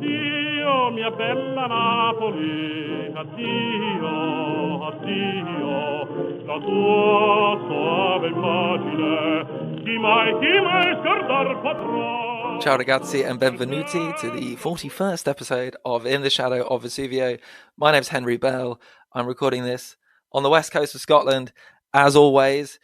Addio, mia bella Napoli, addio, addio, la tua soave immagine, chi mai scordar potrà. Ciao ragazzi and benvenuti to the 41st episode of In the Shadow of Vesuvio. My name's Henry Bell. I'm recording this on the west coast of Scotland, as always.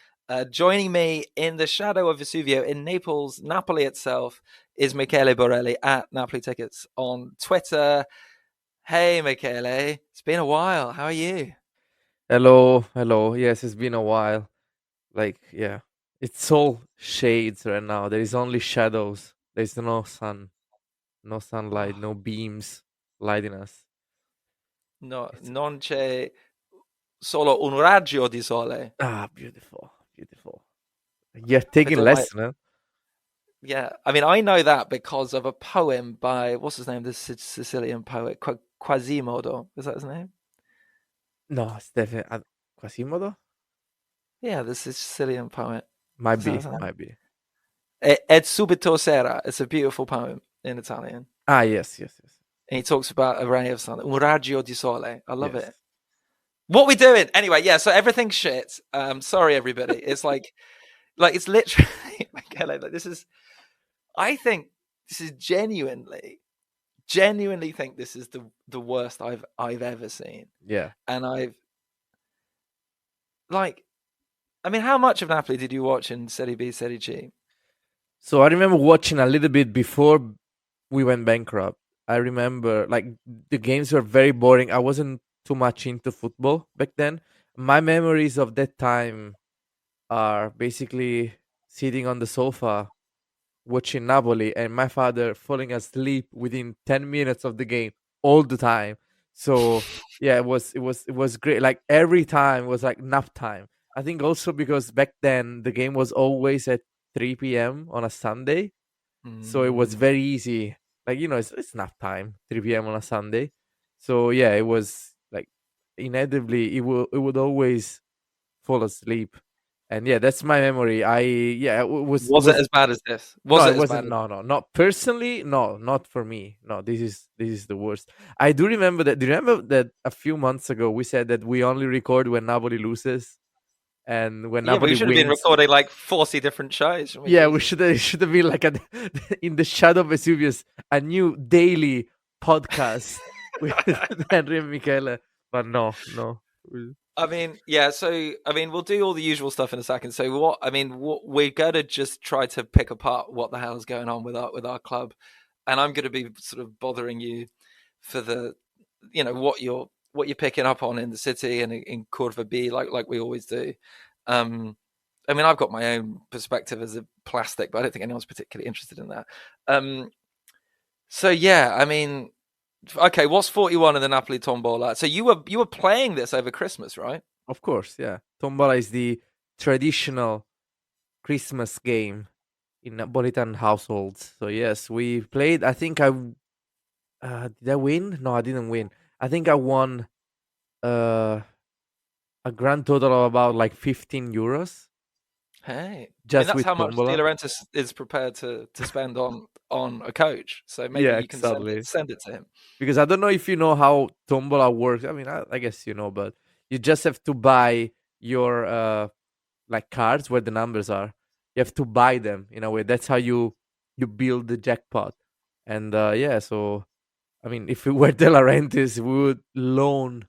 Joining me in the shadow of Vesuvio in Naples, Napoli itself, is Michele Borelli at Napoli Tickets on Twitter. Hey Michele, it's been a while. How are you? Hello. Yes, it's been a while. Yeah, it's all shades right now. There is only shadows. There's no sun, no sunlight, no beams lighting us. No, It's non c'è solo un raggio di sole. beautiful. You're taking lesson, huh? Yeah, I mean, I know that because of a poem by, what's his name, the Sicilian poet, Quasimodo. Is that his name? No, it's definitely Quasimodo. Yeah, the Sicilian poet. Might Is that be, his name? might be. Ed subito sera. It's a beautiful poem in Italian. Yes. And he talks about a ray of sun. Un raggio di sole. I love Yes. it. What we doing? Anyway, yeah, so everything's shit. Sorry, everybody. It's like it's literally, like, this is, I think this is genuinely think this is the worst I've ever seen. Yeah. And I mean, how much of Napoli did you watch in Serie B, Serie G? So I remember watching a little bit before we went bankrupt. I remember the games were very boring. I wasn't too much into football back then. My memories of that time are basically sitting on the sofa watching Napoli and my father falling asleep within 10 minutes of the game all the time. So yeah, it was great. Like every time was like nap time. I think also because back then the game was always at 3 p.m. on a Sunday. So it was very easy. Like, it's nap time, 3 p.m. on a Sunday. So yeah, it was like inevitably it would always fall asleep. And yeah, that's my memory. It Was it was as bad as this? no, Was it it as wasn't. bad as No, not personally. No, not for me. No, this is the worst. I do remember that. Do you remember that a few months ago we said that we only record when Napoli loses and when Yeah, but you Napoli should have been wins? recording like 40 different shoys. I mean, Yeah, we Jesus. should have. It should have been like a in the shadow of Vesuvius, a new daily podcast with Henry and Michele. But no. I mean, yeah, so I mean, we'll do all the usual stuff in a second. So we're going to just try to pick apart what the hell is going on with our club, and I'm going to be sort of bothering you for the, what you're picking up on in the city and in Curva B, like we always do. I mean, I've got my own perspective as a plastic, but I don't think anyone's particularly interested in that. So yeah, I mean, okay, what's 41 in the Napoli Tombola? So you were playing this over Christmas, right? Of course, yeah. Tombola is the traditional Christmas game in Napolitan households. So yes, we played. I think did I win? No, I didn't win. I think I won uh, a grand total of about like 15 euros Hey, I mean just that's with how much De tombola. Laurentiis is prepared to spend on a coach. So maybe Yeah, you can send exactly. it to him. Because I don't know if you know how tombola works. I mean, I guess you know, but you just have to buy your like cards where the numbers are. You have to buy them in a way. That's how you build the jackpot. And yeah, so I mean, if we were De Laurentiis, we would loan,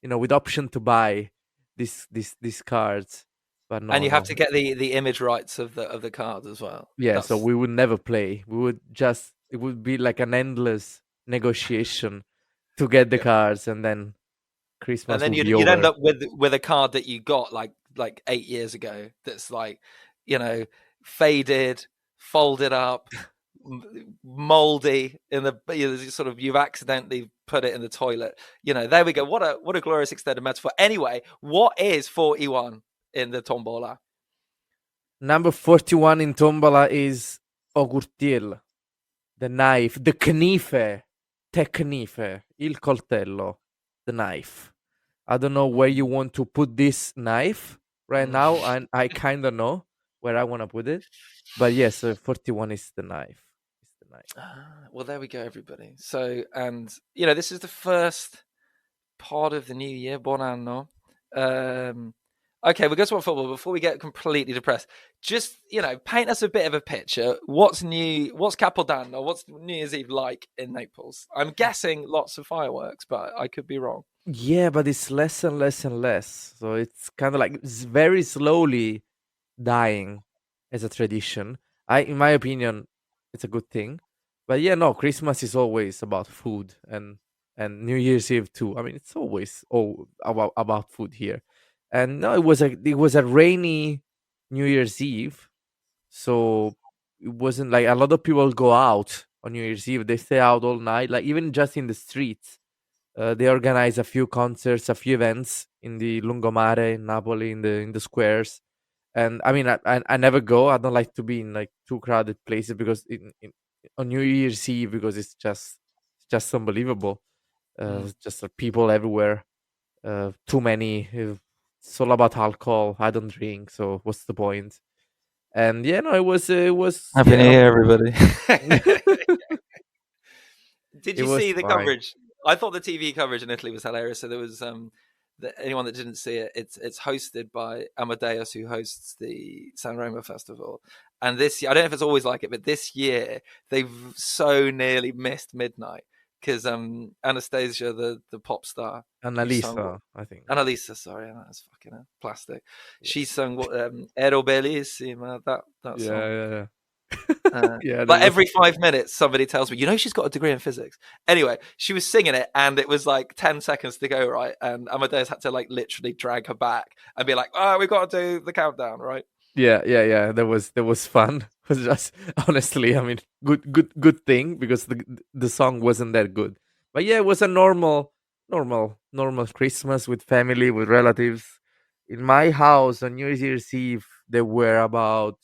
with option to buy these cards. But And no, you have to no. get the image rights of the cards as well. Yeah, so That's we would never play. We would just it would be like an endless negotiation to get the yeah. cards, and then And Christmas then would be you'd end over. up with a card that you got like 8 years ago. That's like, faded, folded up, moldy in the, sort of, you've accidentally put it in the toilet. There we go. What a glorious extended metaphor. Anyway, what is 41 in the tombola? Number 41 in Tombola is Ogurtiel, the knife, the knife, te knife, il coltello, the knife. I don't know where you want to put this knife right now, and I kind of know where I want to put it. But yes, 41 is the knife. night. Well, there we go, everybody. So, and this is the first part of the new year, Buon anno. Okay, we'll go to football before we get completely depressed. Just paint us a bit of a picture. What's new? What's Capodanno? What's New Year's Eve like in Naples? I'm guessing lots of fireworks, but I could be wrong. Yeah, but it's less and less and less. So it's kind of like it's very slowly dying as a tradition. In my opinion, it's a good thing. But yeah, no, Christmas is always about food and New Year's Eve too. I mean, it's always about food here. And no, it was a rainy New Year's Eve, so it wasn't like a lot of people go out on New Year's Eve. They stay out all night, like even just in the streets. They organize a few concerts, a few events in the Lungomare in Napoli, in the squares. And I mean, I never go. I don't like to be in like too crowded places because on New Year's Eve because it's just unbelievable. Just people everywhere. Too many. It's all about alcohol. I don't drink, so what's the point? And yeah, no, it was Happy New yeah, Year, everybody. Did it you was see the fine. coverage? I thought the TV coverage in Italy was hilarious. So there was anyone that didn't see it, it's hosted by Amadeus, who hosts the San Remo Festival. And this year, I don't know if it's always like it, but this year they've so nearly missed midnight because Anastasia, the pop star who sung Annalisa, I think. Annalisa, sorry, that's fucking plastic. Yeah, She sung what Ero Bellissima, that yeah, song. yeah, yeah. Uh, Yeah, that like was every 5 minutes, somebody tells me, she's got a degree in physics. Anyway, she was singing it, and it was like 10 seconds to go, right? And Amadeus had to like literally drag her back and be like, "Oh, we got to do the countdown, right?" yeah, yeah, yeah. That was fun. It was just honestly, I mean, good thing because the song wasn't that good. But yeah, it was a normal Christmas with family, with relatives. In my house on New Year's Eve, there were about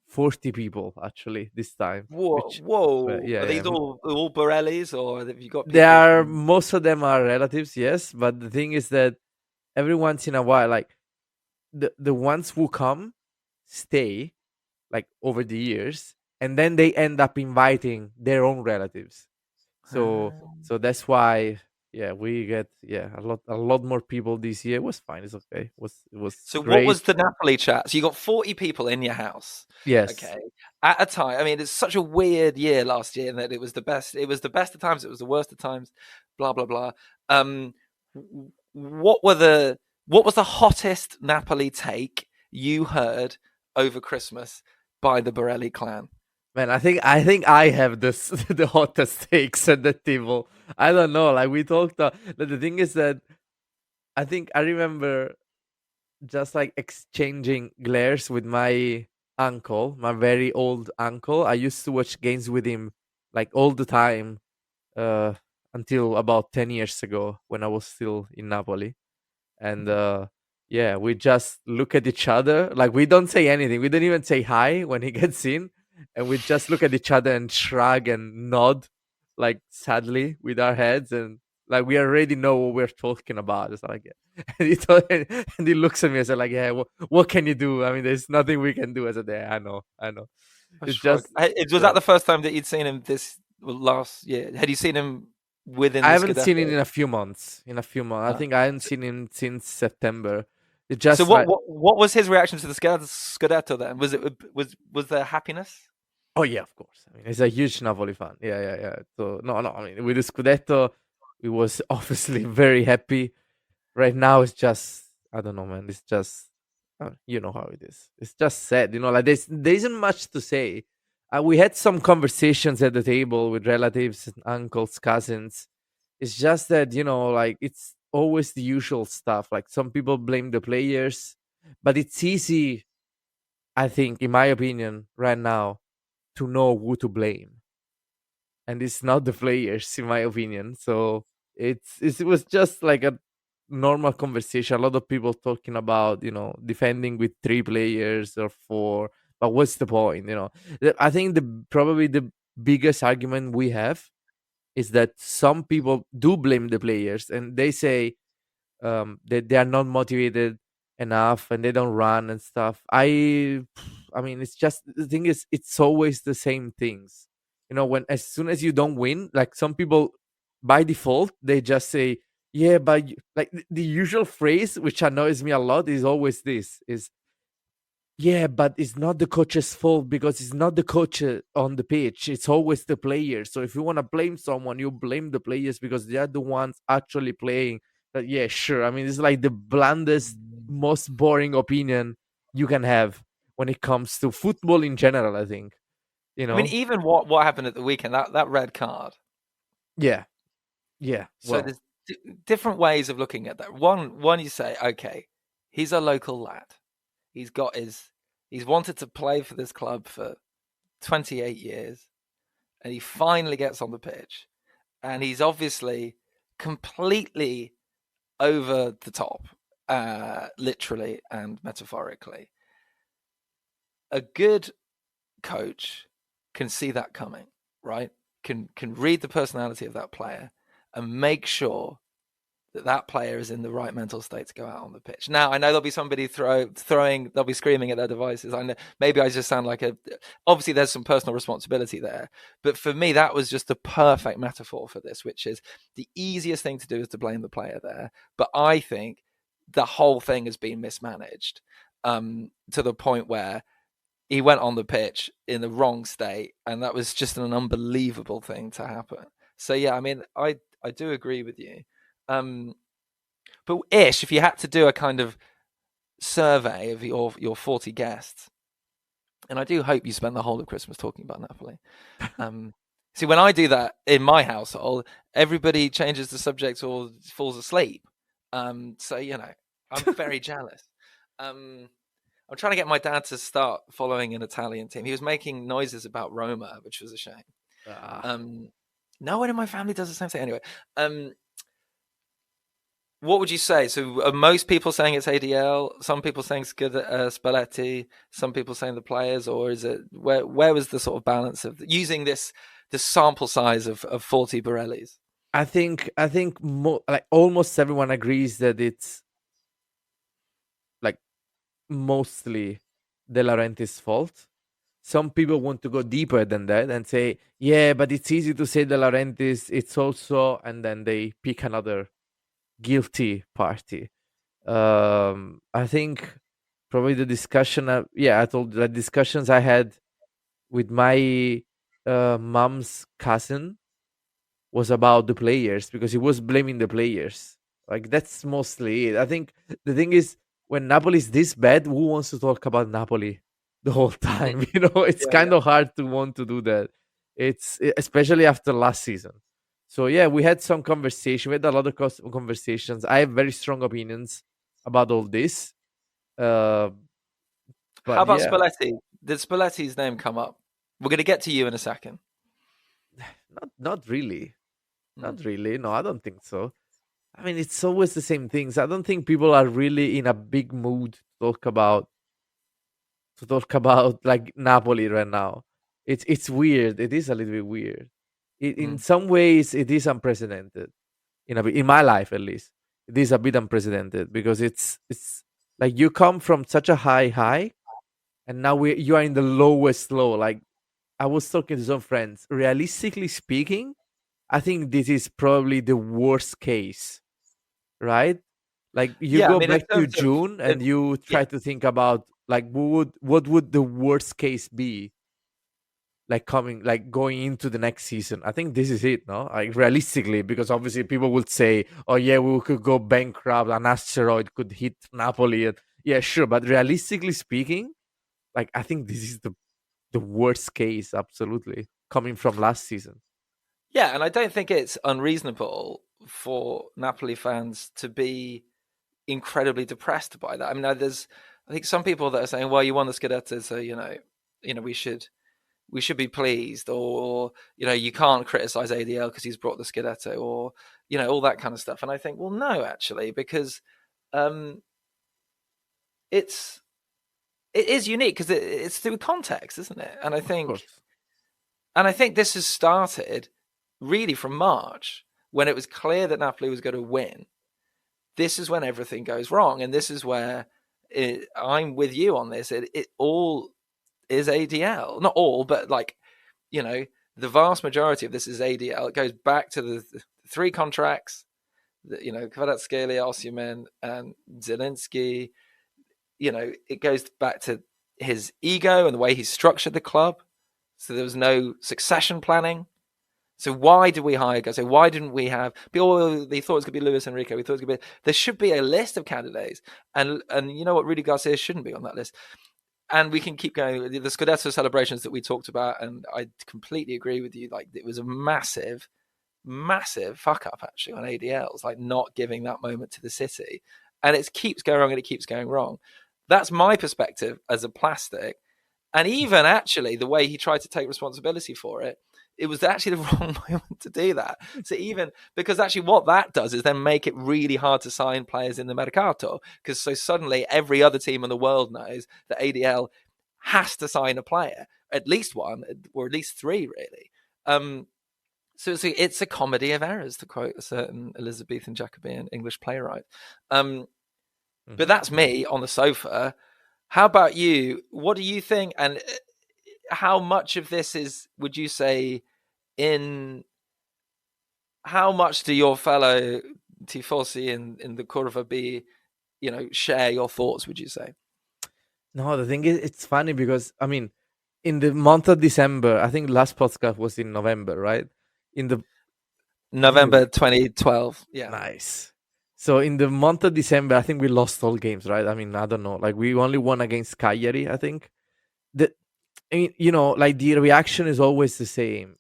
40 people actually this time. Whoa, Which, whoa! yeah, Are yeah. these all Borellis, or have you got They people are from? most of them are relatives, yes. But the thing is that every once in a while, like the ones who come stay like over the years, and then they end up inviting their own relatives. So Ah. so that's why yeah, we get a lot more people this year. It was fine. It's okay. It was So what great. was the Napoli chat? So you got 40 people in your house, Yes. okay? At a time, I mean, it's such a weird year last year in that it was the best. It was the best of times. It was the worst of times. Blah blah blah. What were the what was the hottest Napoli take you heard over Christmas by the Borelli clan? Man, I think I have this the hottest takes at the table. I don't know. Like we talked. The thing is that I think I remember just like exchanging glares with my uncle, my very old uncle. I used to watch games with him like all the time uh, until about 10 years ago when I was still in Napoli. And yeah, we just look at each other. Like we don't say anything. We don't even say hi when he gets in. And we just look at each other and shrug and nod like sadly with our heads. And like we already know what we're talking about. It's like, yeah. And he looks at me and said, like, yeah, what can you do? I mean, there's nothing we can do. I said, yeah, I know. I It's shrug. just, Was yeah. that the first time that you'd seen him this last year? Had you seen him within I the haven't seen Scudetto? it in a few months. In a few months, I Uh, think I haven't seen him since September. It So just what like, what what was his reaction to the Scudetto then? Was there happiness? oh yeah, of course. I mean, he's a huge Napoli fan. Yeah, yeah, yeah. So no, no. I mean, with the Scudetto, we was obviously very happy. Right now, it's just I don't know, man. It's just you know how it is. It's just sad. Like there isn't much to say. We had some conversations at the table with relatives, uncles, cousins. It's just that like it's always the usual stuff. Like some people blame the players, but it's easy. I think, in my opinion, right now, to know who to blame, and it's not the players, in my opinion. So it was just like a normal conversation. A lot of people talking about defending with three players or four, but what's the point? I think probably the biggest argument we have is that some people do blame the players and they say that they are not motivated enough and they don't run and stuff. I mean, it's just the thing is, it's always the same things. When as soon as you don't win, like some people by default they just say, yeah, but like the usual phrase which annoys me a lot is always this is, yeah, but it's not the coach's fault because it's not the coach on the pitch. It's always the players. So if you want to blame someone, you blame the players because they are the ones actually playing. But yeah, sure. I mean, it's like the blandest, most boring opinion you can have when it comes to football in general, I think. I mean, even what happened at the weekend, that red card. Yeah. Yeah. So Well, there's different ways of looking at that. One, you say, okay, he's a local lad. He's wanted to play for this club for 28 years, and he finally gets on the pitch, and he's obviously completely over the top, literally and metaphorically. A good coach can see that coming, right? Can read the personality of that player and make sure that player is in the right mental state to go out on the pitch. Now, I know there'll be somebody they'll be screaming at their devices. I know maybe I just sound like obviously there's some personal responsibility there, but for me, that was just the perfect metaphor for this, which is the easiest thing to do is to blame the player there. But I think the whole thing has been mismanaged to the point where he went on the pitch in the wrong state, and that was just an unbelievable thing to happen. So yeah, I mean, I do agree with you. But Ish, if you had to do a kind of survey of your 40 guests, and I do hope you spend the whole of Christmas talking about Napoli. See, when I do that in my household, everybody changes the subject or falls asleep. So I'm very jealous. I'm trying to get my dad to start following an Italian team. He was making noises about Roma, which was a shame. No one in my family does the same thing. Anyway, what would you say? So are most people saying it's ADL? Some people saying it's good Spalletti. Some people saying the players, or is it where was the sort of balance of using this sample size of 40 Borellis? I think like almost everyone agrees that it's like mostly De Laurentiis' fault. Some people want to go deeper than that and say, yeah, but it's easy to say De Laurentiis. It's also, and then they pick another guilty party. I think probably the discussion. I told the discussions I had with my mom's cousin was about the players because he was blaming the players. Like that's mostly it. I think the thing is when Napoli is this bad, who wants to talk about Napoli the whole time? It's kind of hard to want to do that. Especially after last season. So yeah, we had some conversation. We had a lot of conversations. I have very strong opinions about all this. But how about yeah, Spalletti? Did Spalletti's name come up? We're going to get to you in a second. not really. Not really. No, I don't think so. I mean, it's always the same things. I don't think people are really in a big mood to talk about like Napoli right now. It's weird. It is a little bit weird. In some ways, it is unprecedented. In my life, at least, it is a bit unprecedented because it's like you come from such a high, and now you are in the lowest low. Like I was talking to some friends. Realistically speaking, I think this is probably the worst case, right? Like you Yeah, I go mean, in back to terms of June and you try to think about like what would the worst case be, like going into the next season. I think this is it, no? Like realistically, because obviously people would say, "Oh yeah, we could go bankrupt. An asteroid could hit Napoli." And, yeah, sure, but realistically speaking, like I think this is the worst case, absolutely, coming from last season. Yeah, and I don't think it's unreasonable for Napoli fans to be incredibly depressed by that. I mean, I think some people that are saying, "Well, you won the Scudetto, so we should be pleased," or you can't criticize ADL because he's brought the Scudetto, or all that kind of stuff. And I think, well, no, actually, because it is unique because it's through context, isn't it? And I think this has started really from March when it was clear that Napoli was going to win. This is when everything goes wrong, and this is where I'm with you on this. It all is ADL, not all, but the vast majority of this is ADL. It goes back to the 3 contracts, Kvaratskhelia, Osimhen, and Zelensky. It goes back to his ego and the way he structured the club. So there was no succession planning. So why did we hire guys? So why didn't we have people? They thought it was going to be Luis Enrique. We thought it was going to be. There should be a list of candidates, and you know what? Rudy Garcia shouldn't be on that list. And we can keep going. The Scudetto celebrations that we talked about, and I completely agree with you. Like, it was a massive fuck up actually on ADL's, like not giving that moment to the city, and it keeps going wrong and it keeps going wrong. That's my perspective as a plastic, and even actually the way he tried to take responsibility for it. It was actually the wrong moment to do that. So even because actually what that does is then make it really hard to sign players in the Mercato, because so suddenly every other team in the world knows that ADL has to sign a player, at least one or at least 3 really. So it's a comedy of errors, to quote a certain Elizabethan Jacobean English playwright. But that's me on the sofa. How about you? What do you think? And how much of this is, would you say, how much do your fellow tifosi in the Curva B, share your thoughts, would you say? No, the thing is, it's funny because, I mean, in the month of December, I think last podcast was in November, right? In the November 2012. Yeah. Nice. So in the month of December, I think we lost all games, right? I mean, I don't know. Like, we only won against Cagliari, I think. Like, the reaction is always the same.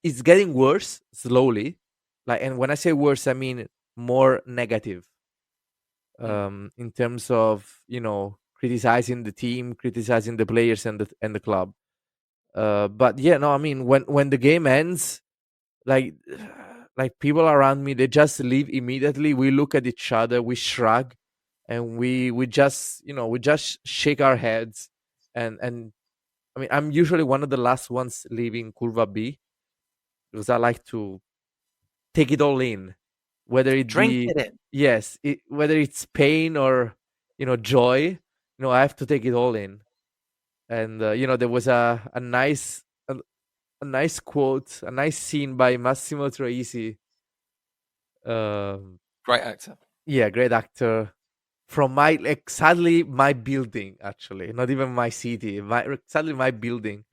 It's getting worse slowly. Like, and when I say worse, I mean more negative. In terms of, criticizing the team, criticizing the players and the club. But yeah, no, I mean, when the game ends, like people around me, they just leave immediately. We look at each other, we shrug, and we just shake our heads. And I mean, I'm usually one of the last ones leaving Curva B, because I like to take it all in, whether it Drink be, it in. yes, whether it's pain or joy. I have to take it all in. And there was a nice quote, a nice scene by Massimo Troisi. Great actor. Yeah, great actor. From sadly my building, actually, not even my city, sadly my building.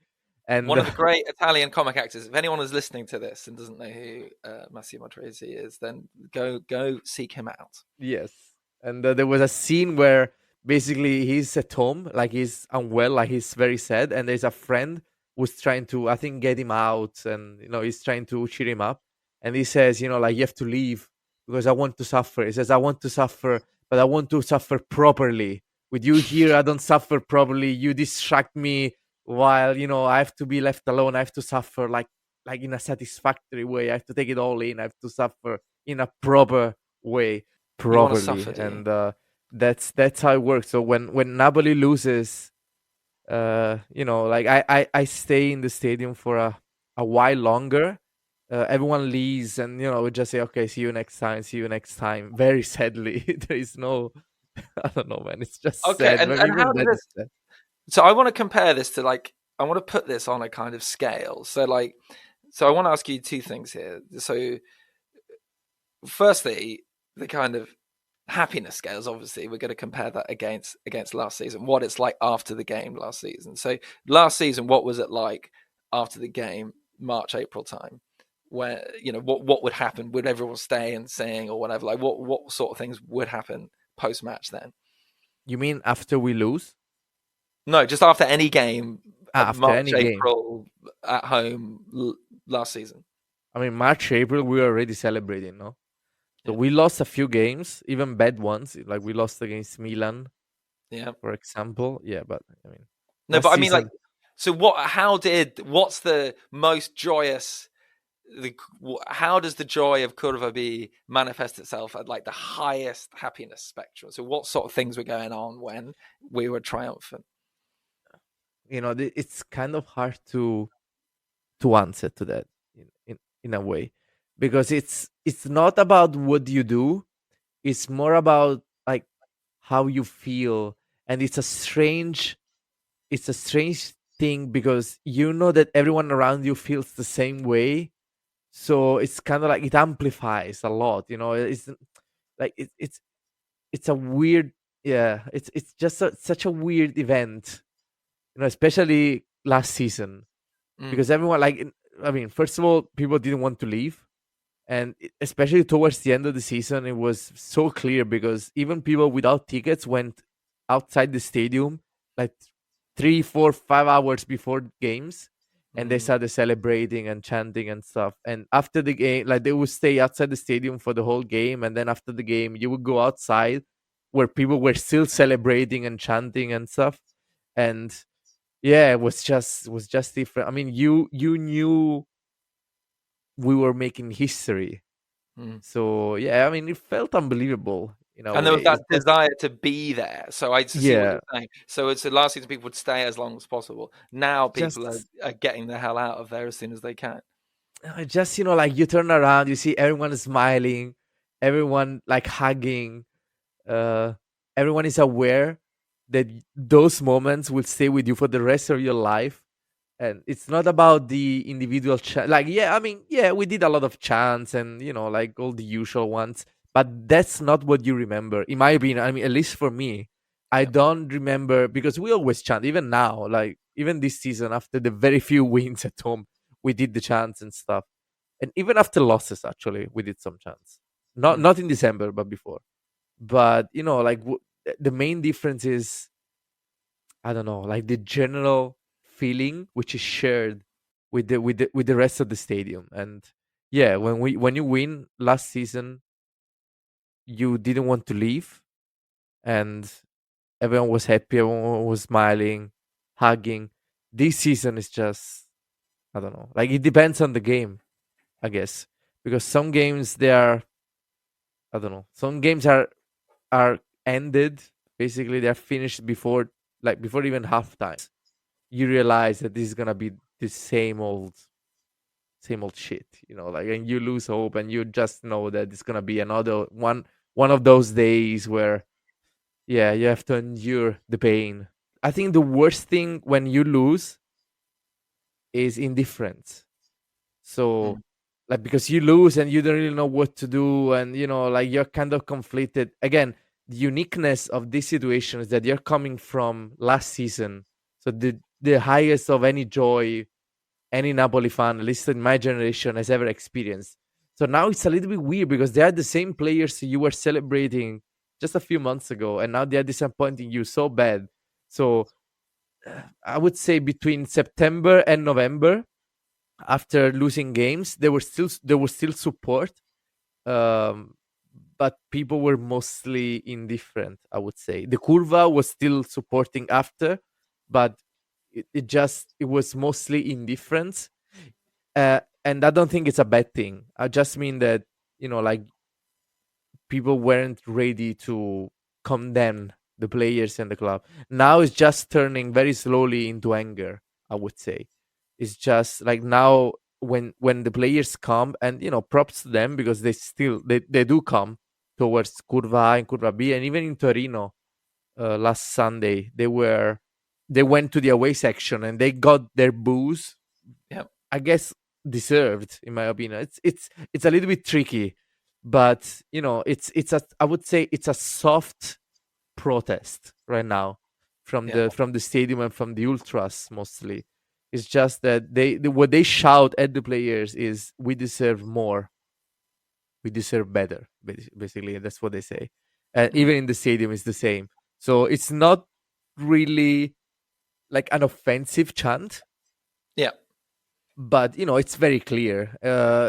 And one of the great Italian comic actors. If anyone is listening to this and doesn't know who Massimo Troisi is, then go seek him out. Yes. And there was a scene where basically he's at home, like he's unwell, like he's very sad, and there's a friend who's trying to, I think, get him out, and he's trying to cheer him up. And he says, like, you have to leave because I want to suffer. He says, I want to suffer, but I want to suffer properly. With you here, I don't suffer properly. You distract me while, I have to be left alone. I have to suffer like in a satisfactory way. I have to take it all in. I have to suffer in a proper way, You want to properly. suffer, do you? And that's how it works. So when Napoli loses, like I stay in the stadium for a while longer. Everyone leaves, and we just say, okay, see you next time, see you next time. Very sadly, there is no I don't know, man, it's just Okay, sad. and Even how that does is sad. so I want to compare this to, like, I want to put this on a kind of scale. So I want to ask you 2 things here. So firstly, the kind of happiness scales, obviously we're going to compare that against last season, what it's like after the game last season. So last season, what was it like after the game, March, April time, where what would happen? Would everyone stay and sing or whatever? Like, what sort of things would happen post match then? You mean after we lose? No, just after any game, After March, any game. April at home last season. I mean, March, April, we were already celebrating, no? So Yeah. we lost a few games, even bad ones. Like we lost against Milan, Yeah. for example. Yeah, but I mean, No, but I mean, like, season, so what's the most joyous, how does the joy of Curva B manifest itself at, like, the highest happiness spectrum? So what sort of things were going on when we were triumphant? it's kind of hard to answer to that in a way, because it's not about what you do. It's more about, like, how you feel. And it's a strange thing because you know that everyone around you feels the same way. So it's kind of like it amplifies a lot. It's like it's a weird, yeah. It's just such a weird event. Especially last season Mm. because everyone I mean, first of all, people didn't want to leave, and especially towards the end of the season, it was so clear because even people without tickets went outside the stadium like 3, 4, 5 hours before games, and they Mm. started celebrating and chanting and stuff. And after the game, like they would stay outside the stadium for the whole game, and then after the game, you would go outside where people were still celebrating and chanting and stuff. And yeah, it was just different. I mean, you knew we were making history. Mm. So yeah, I mean, it felt unbelievable in a And there was way. that It's just desire to be there. So I see what yeah, you're saying. So it's the last season people would stay as long as possible. Now people just are getting the hell out of there as soon as they can. just like you turn around, you see everyone smiling, everyone like hugging. Uh, Everyone is aware that those moments will stay with you for the rest of your life. And it's not about the individual like, yeah, I mean, yeah, we did a lot of chants and like all the usual ones, but that's not what you remember, in my opinion. I mean, at least for me, I Yeah. don't remember, because we always chant, even now, like even this season, after the very few wins at home, we did the chants and stuff. And even after losses, actually, we did some chants, not Mm. not in December but before. But like the main difference is, I don't know, like the general feeling which is shared with the rest of the stadium. And yeah, when you win last season, you didn't want to leave, and everyone was happy, everyone was smiling, hugging. This season is just, I don't know, like it depends on the game, I guess, because some games they are, I don't know, some games are ended, basically they're finished before even halftime. You realize that this is gonna be the same old shit, like, and you lose hope, and you just know that it's gonna be another one of those days where, yeah, you have to endure the pain. I think the worst thing when you lose is indifference. So, Mm. like, because you lose and you don't really know what to do, and like you're kind of conflicted. Again, the uniqueness of this situation is that you're coming from last season, so the highest of any joy any Napoli fan, at least in my generation, has ever experienced. So now it's a little bit weird because they are the same players you were celebrating just a few months ago, and now they are disappointing you so bad. So I would say between September and November, after losing games, there was still support, um, but people were mostly indifferent. I would say the Curva was still supporting after, but it was mostly indifference. And I don't think it's a bad thing. I just mean that, like, people weren't ready to condemn the players and the club. Now it's just turning very slowly into anger, I would say. It's just like now when the players come, and props to them, because they do come towards Curva A and Curva B, and even in Torino last Sunday they went to the away section and they got their booze, Yeah. I guess, deserved, in my opinion. It's a little bit tricky, but it's a I would say it's a soft protest right now from Yeah. the stadium and from the ultras mostly. It's just that what they shout at the players is, "We deserve more, we deserve better." Basically, that's what they say. And Mm. even in the stadium, it's the same. So it's not really like an offensive chant, Yeah. but it's very clear.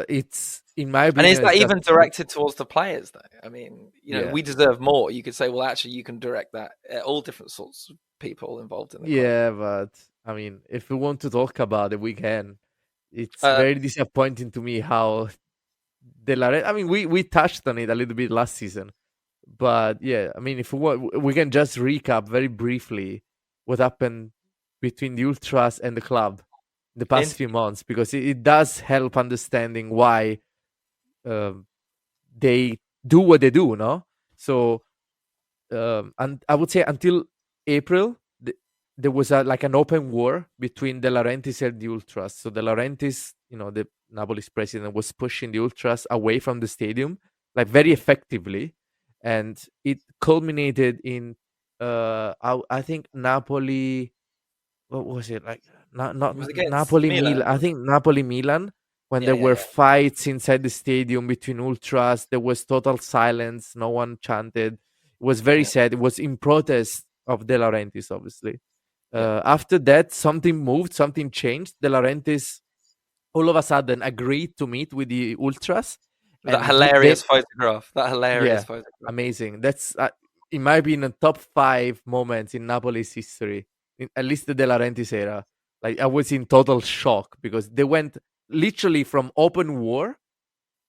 It's, in my And is opinion, it's that just even directed towards the players, though? I mean, yeah, we deserve more. You could say, well, actually, you can direct that at all different sorts of people involved in the club. yeah. But I mean, if we want to talk about it, we can. It's Uh, very disappointing to me how I mean, we touched on it a little bit last season, but yeah, I mean, if we want, we can just recap very briefly what happened between the ultras and the club the in, past few months, because it does help understanding why um, they do what they do, no? So and I would say until April, there was like an open war between the Laurentiis and the Ultras. So the Laurentiis, the Napoli's president, was pushing the Ultras away from the stadium, like very effectively, and it culminated in I think Napoli. What was it like? Not It was against Napoli Milan. Milan. I think Napoli Milan. When Yeah, there yeah, were yeah, fights inside the stadium between ultras, there was total silence. No one chanted. It was very yeah, sad. It was in protest of De Laurentiis, obviously. yeah. After that, something moved, something changed. De Laurentiis all of a sudden agreed to meet with the ultras, That and they hilarious photograph. That hilarious yeah, photograph. amazing. That's in my opinion top 5 moments in Napoli's history, at least the De Laurentiis era. Like I was in total shock because they went literally from open war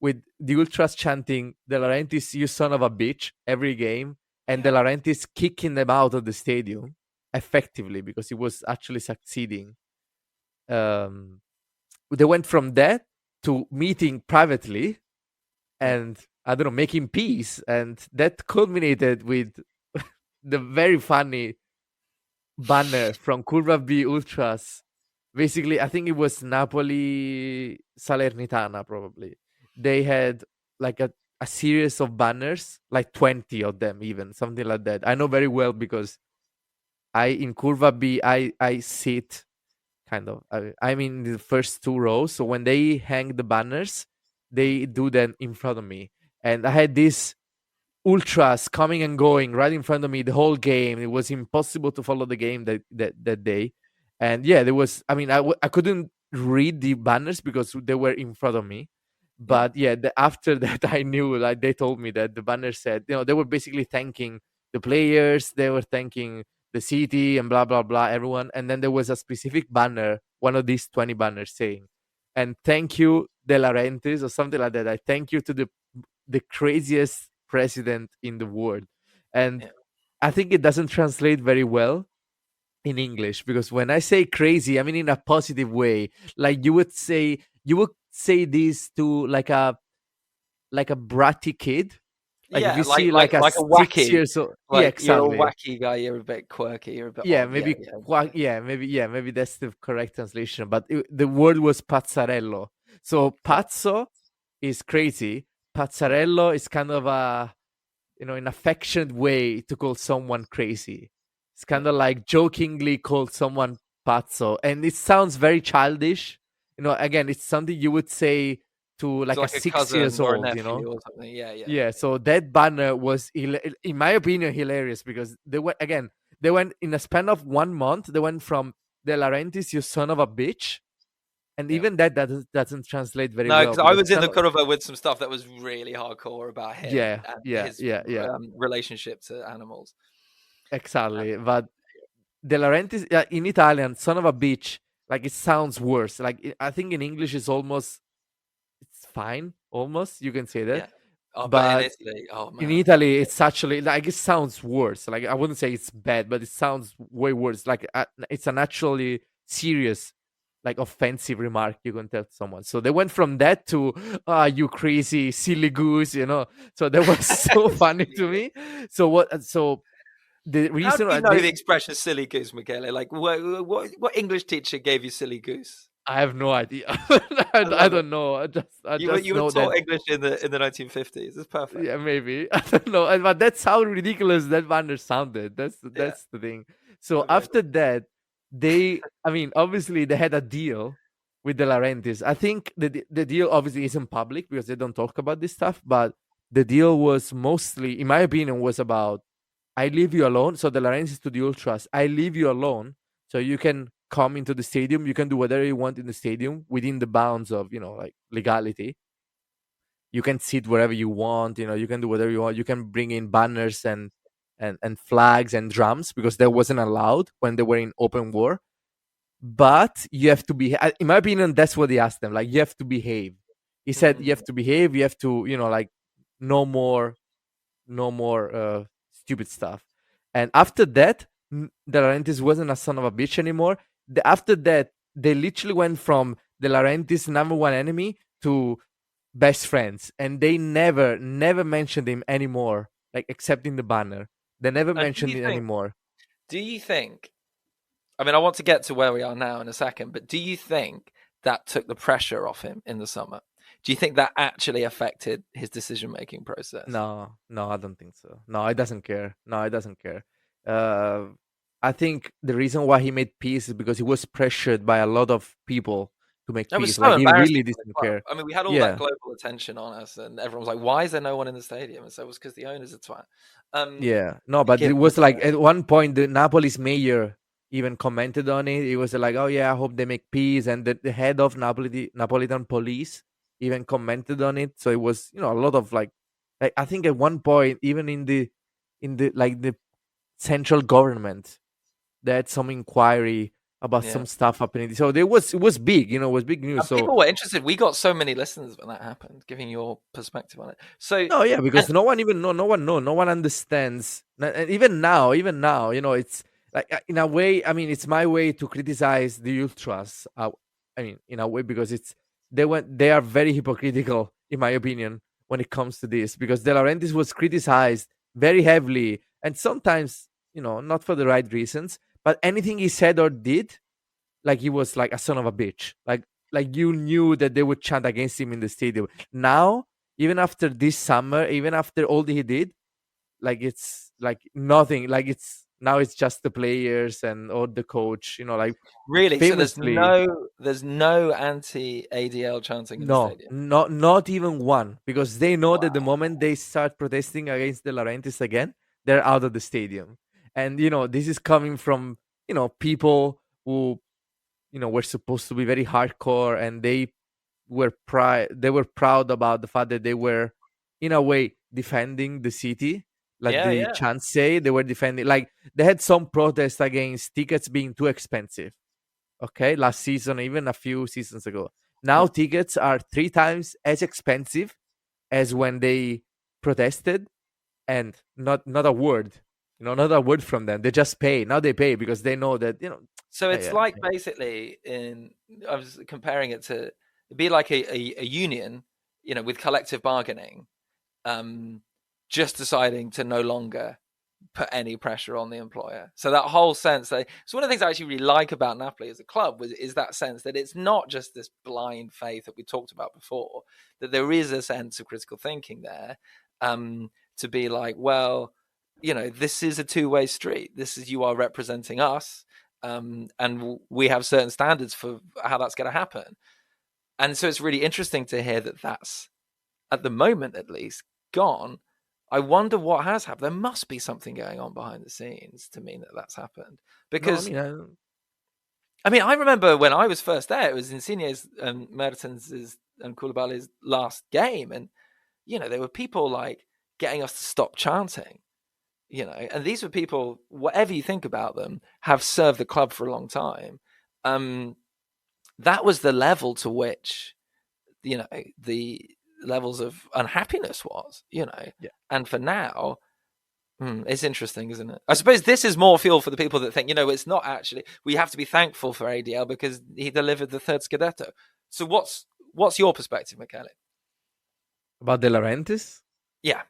with the ultras chanting "De Laurentiis, you son of a bitch" every game, and De Yeah, Laurentiis kicking them out of the stadium effectively because he was actually succeeding. Um, they went from that to meeting privately yeah, and I don't know, making peace, and that culminated with the very funny banner from Curva B Ultras. Basically, I think it was Napoli Salernitana, probably. They had like a series of banners, like 20 of them, even something like that. I know very well because in Curva B, I sit kind of. I'm in the first 2 rows, so when they hang the banners, they do them in front of me, and I had this ultras coming and going right in front of me the whole game. It was impossible to follow the game that day. And yeah, there was. I mean, I couldn't read the banners because they were in front of me. yeah, But yeah, after that, I knew. Like they told me that the banner said, they were basically thanking the players. They were thanking the city and blah blah blah, everyone. And then there was a specific banner, one of these 20 banners saying, "And thank you, De Laurentiis," or something like that. I thank you to the craziest president in the world. And yeah. I think it doesn't translate very well in English because when I say crazy, I mean in a positive way. Like you would say this to like a bratty kid. Like if Yeah, you like see like like a like a 6 years wacky. old, yeah, Like you're a exactly. wacky guy. You're a bit quirky. You're a bit Yeah, odd. Yeah, maybe yeah, maybe that's the correct translation. But the word was pazzarello. So yeah, pazzo is crazy. Pazzarello is kind of an affectionate way to call someone crazy. It's yeah. kind of like jokingly call someone pazzo, and it sounds very childish. Again, it's something you would say to It's like a like a 6 years cousin or a old. nephew or something. Yeah, yeah, Yeah. So that banner was, in my opinion, hilarious because they went in a span of 1 month. They went from De Laurentiis, you son of a bitch, and yeah. even that doesn't translate very No, well because I because was it's in kind the of Kurova with some stuff that was really hardcore about him yeah, and yeah, his yeah, yeah, relationship to animals. And exactly. But De Laurentiis in Italian, son of a bitch, like it sounds worse. Like I think in English it's fine, almost you can say that, yeah, oh, but in but Italy, oh in man, Italy it's actually like it sounds worse. Like I wouldn't say it's bad, but it sounds way worse. Like it's an actually serious, like offensive remark you can tell someone. So they went from that to you crazy silly goose, So that was so funny to me. So what? So the how do reason you know they the expression "silly goose," Michele? Like, what English teacher gave you "silly goose"? I have no idea. I I love it. don't know. I You were just you were know that. taught English in the 1950s. It's perfect. Yeah, maybe. I don't know. But that's how ridiculous that banner sounded. That's Yeah, that's the thing. So amazing. after that, I mean, obviously they had a deal with the Laurentiis. I think the deal obviously isn't public because they don't talk about this stuff. But the deal was mostly, in my opinion, was about I leave you alone. So the Laurentiis to the Ultras, I leave you alone, so you can come into the stadium. You can do whatever you want in the stadium within the bounds of like legality. You can sit wherever you want. You can do whatever you want. You can bring in banners and flags and drums because that wasn't allowed when they were in open war. But you have to be, in my opinion, that's what he asked them. Like, you have to behave. He said you Mm. have to behave. You have to, like, no more, no more stupid stuff. And after that, De Laurentiis wasn't a son of a bitch anymore. After that, they literally went from De Laurentiis' number one enemy to best friends, and they never mentioned him anymore, like except in the banner. They never And mentioned it anymore. do you think I mean, I want to get to where we are now in a second, but do you think that took the pressure off him in the summer? Do you think that actually affected his decision-making process? No, no, I don't think so. No, it doesn't care. No, it doesn't care. Uh, I think the reason why he made peace is because he was pressured by a lot of people to make That was peace. so Like he really embarrassing for the didn't club. care. I mean, we had all that Yeah, global attention on us, and everyone was like, "Why is there no one in the stadium?" And so it was because the owner's a twat. yeah. No, but it Given was like the at one point the Napoli's mayor even commented on it. It was like, "Oh yeah, I hope they make peace," and the head of Napolitan police even commented on it. So it was, a lot of like I think at one point even in the central government they had some inquiry about yeah. some stuff happening. So it was big, it was big news. And So people were interested. We got so many listens when that happened, giving your perspective on it. So, no, yeah, and because no one understands. And even now, it's like in a way. I mean, it's my way to criticize the ultras. I mean, in a way, because they are very hypocritical, in my opinion, when it comes to this. Because De Laurentiis was criticized very heavily, and sometimes, not for the right reasons. But anything he said or did, like he was like a son of a bitch. Like you knew that they would chant against him in the stadium. Now, even after this summer, even after all that he did, like it's like nothing. Like it's just the players and or the coach. Like really, so famously, there's no anti-ADL chanting in the no, stadium. not even one, because they know that the Wow. moment they start protesting against the Laurentiis again, they're out of the stadium. And this is coming from people who were supposed to be very hardcore, and they were proud about the fact that they were in a way defending the city, like Yeah, the yeah. chants say. They were defending, like they had some protests against tickets being too expensive, okay, last season, even a few seasons ago. Now Mm. tickets are 3 times as expensive as when they protested, and not a word, not a word from them. They just pay. Now they pay because they know that So yeah, it's yeah, like yeah. basically I was comparing it to it'd be like a union, with collective bargaining, um, just deciding to no longer put any pressure on the employer. So that whole sense that so one of the things I actually really like about Napoli as a club is that sense that it's not just this blind faith that we talked about before, that there is a sense of critical thinking there, to be like, well, this is a two-way street. This is you are representing us, and we have certain standards for how that's going to happen. And so it's really interesting to hear that that's at the moment at least gone. I wonder what has happened. There must be something going on behind the scenes to mean that that's happened. No, I Because mean, I remember when I was first there, it was Insigne's and Mertens's and Koulibaly's last game, and there were people like getting us to stop chanting. And these were people, whatever you think about them, have served the club for a long time. That was the level to which the levels of unhappiness was. yeah. And for now, it's interesting, isn't it? I suppose this is more fuel for the people that think, it's not actually. We have to be thankful for ADL because he delivered the third Scudetto. So what's your perspective, Michele? About De Laurentiis? Yeah,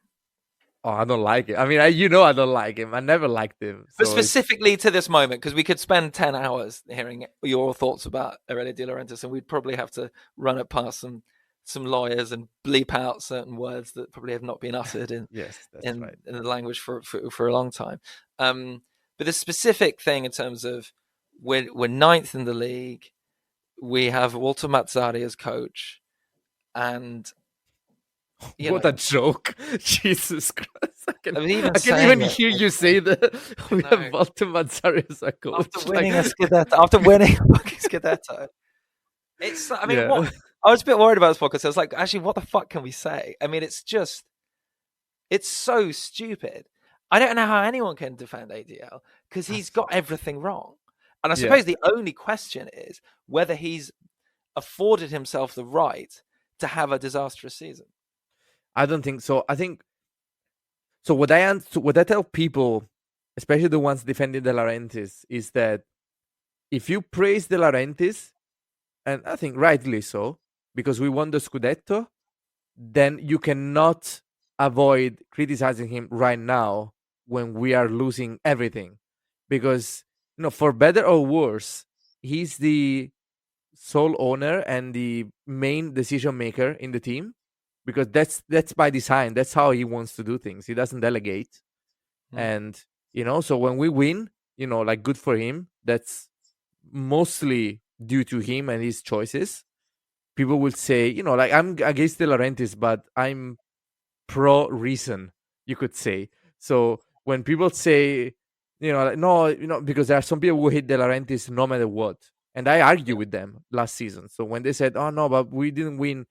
Oh, I don't like it. I mean, I don't like him. I never liked him. but So it's specifically to this moment, because we could spend 10 hours hearing your thoughts about Aurelio De Laurentiis, and we'd probably have to run it past some lawyers and bleep out certain words that probably have not been uttered in yes, that's in, right. in the language for a long time. But the specific thing in terms of we're ninth in the league, we have Walter Mazzari as coach, and What a joke. Jesus Christ. I can, I was even I can saying even it. hear you say that we No, have Walter Mazzari as a coach. after winning a Scudetto, after winning a fucking Scudetto, it's. I mean, yeah. what I was a bit worried about this podcast. I was like, actually, what the fuck can we say? I mean, it's so stupid. I don't know how anyone can defend ADL because he's got everything wrong. And I Yeah. suppose the only question is whether he's afforded himself the right to have a disastrous season. I don't think so. I think so. What I tell people, especially the ones defending De Laurentiis, is that if you praise De Laurentiis, and I think rightly so, because we won the Scudetto, then you cannot avoid criticizing him right now when we are losing everything. Because for better or worse, he's the sole owner and the main decision maker in the team, because that's by design. That's how he wants to do things. He doesn't delegate. Mm. And so when we win, like, good for him. That's mostly due to him and his choices. People will say, like, I'm against De Laurentiis, but I'm pro reason, you could say. So when people say, like, no, because there are some people who hate De Laurentiis no matter what, and I argue Yeah. with them last season. So when they said, oh no, but we didn't win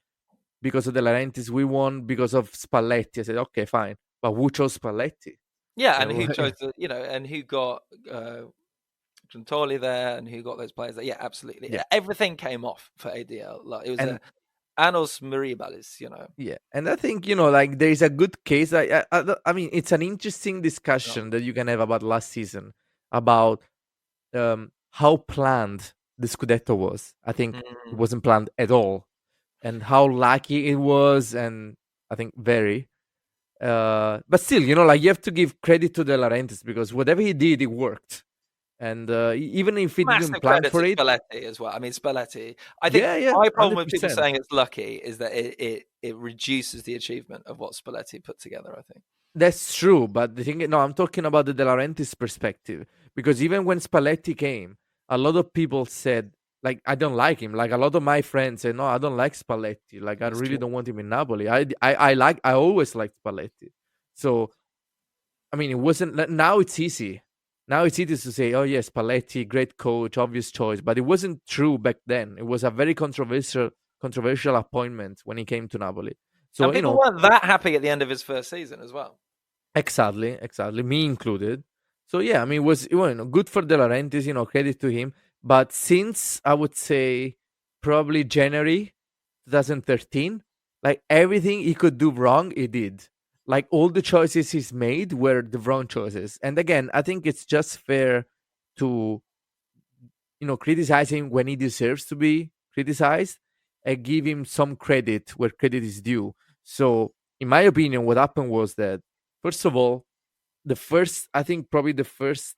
because of De Laurentiis, we won because of Spalletti, I said, okay, fine, but who chose Spalletti? Yeah, You and know, who chose the, and who got Giuntoli there, and who got those players there? Yeah, absolutely. yeah. Everything came off for ADL. Like, it was And a Annos Miribales, yeah, and I think, like, there is a good case. I mean, it's an interesting discussion that you can have about last season, about how planned the Scudetto was. I think it Mm. wasn't planned at all, and how lucky it was, and I think very. But still, like, you have to give credit to De Laurentiis, because whatever he did, it worked. And even if he didn't Massive plan credit for to it, Spalletti as well. I mean, Spalletti. I think yeah, yeah, my problem hundred with people percent. saying it's lucky is that it reduces the achievement of what Spalletti put together, I think. That's true, but the thing, no, I'm talking about the De Laurentiis perspective, because even when Spalletti came, a lot of people said, like, I don't like him. Like, a lot of my friends said, no, I don't like Spalletti. Like, I It's really true. don't want him in Napoli. I always liked Spalletti. So I mean, it wasn't. Now it's easy. Now it's easy to say, oh yes, Spalletti, great coach, obvious choice, but it wasn't true back then. It was a very controversial appointment when he came to Napoli. And So people weren't that happy at the end of his first season as well. exactly, me included. So yeah, I mean, it was good for De Laurentiis, credit to him. But since, I would say, probably January 2013, like, everything he could do wrong, he did. Like, all the choices he's made were the wrong choices. And again, I think it's just fair to, criticize him when he deserves to be criticized, and give him some credit where credit is due. So, in my opinion, what happened was that, first of all, I think probably the first,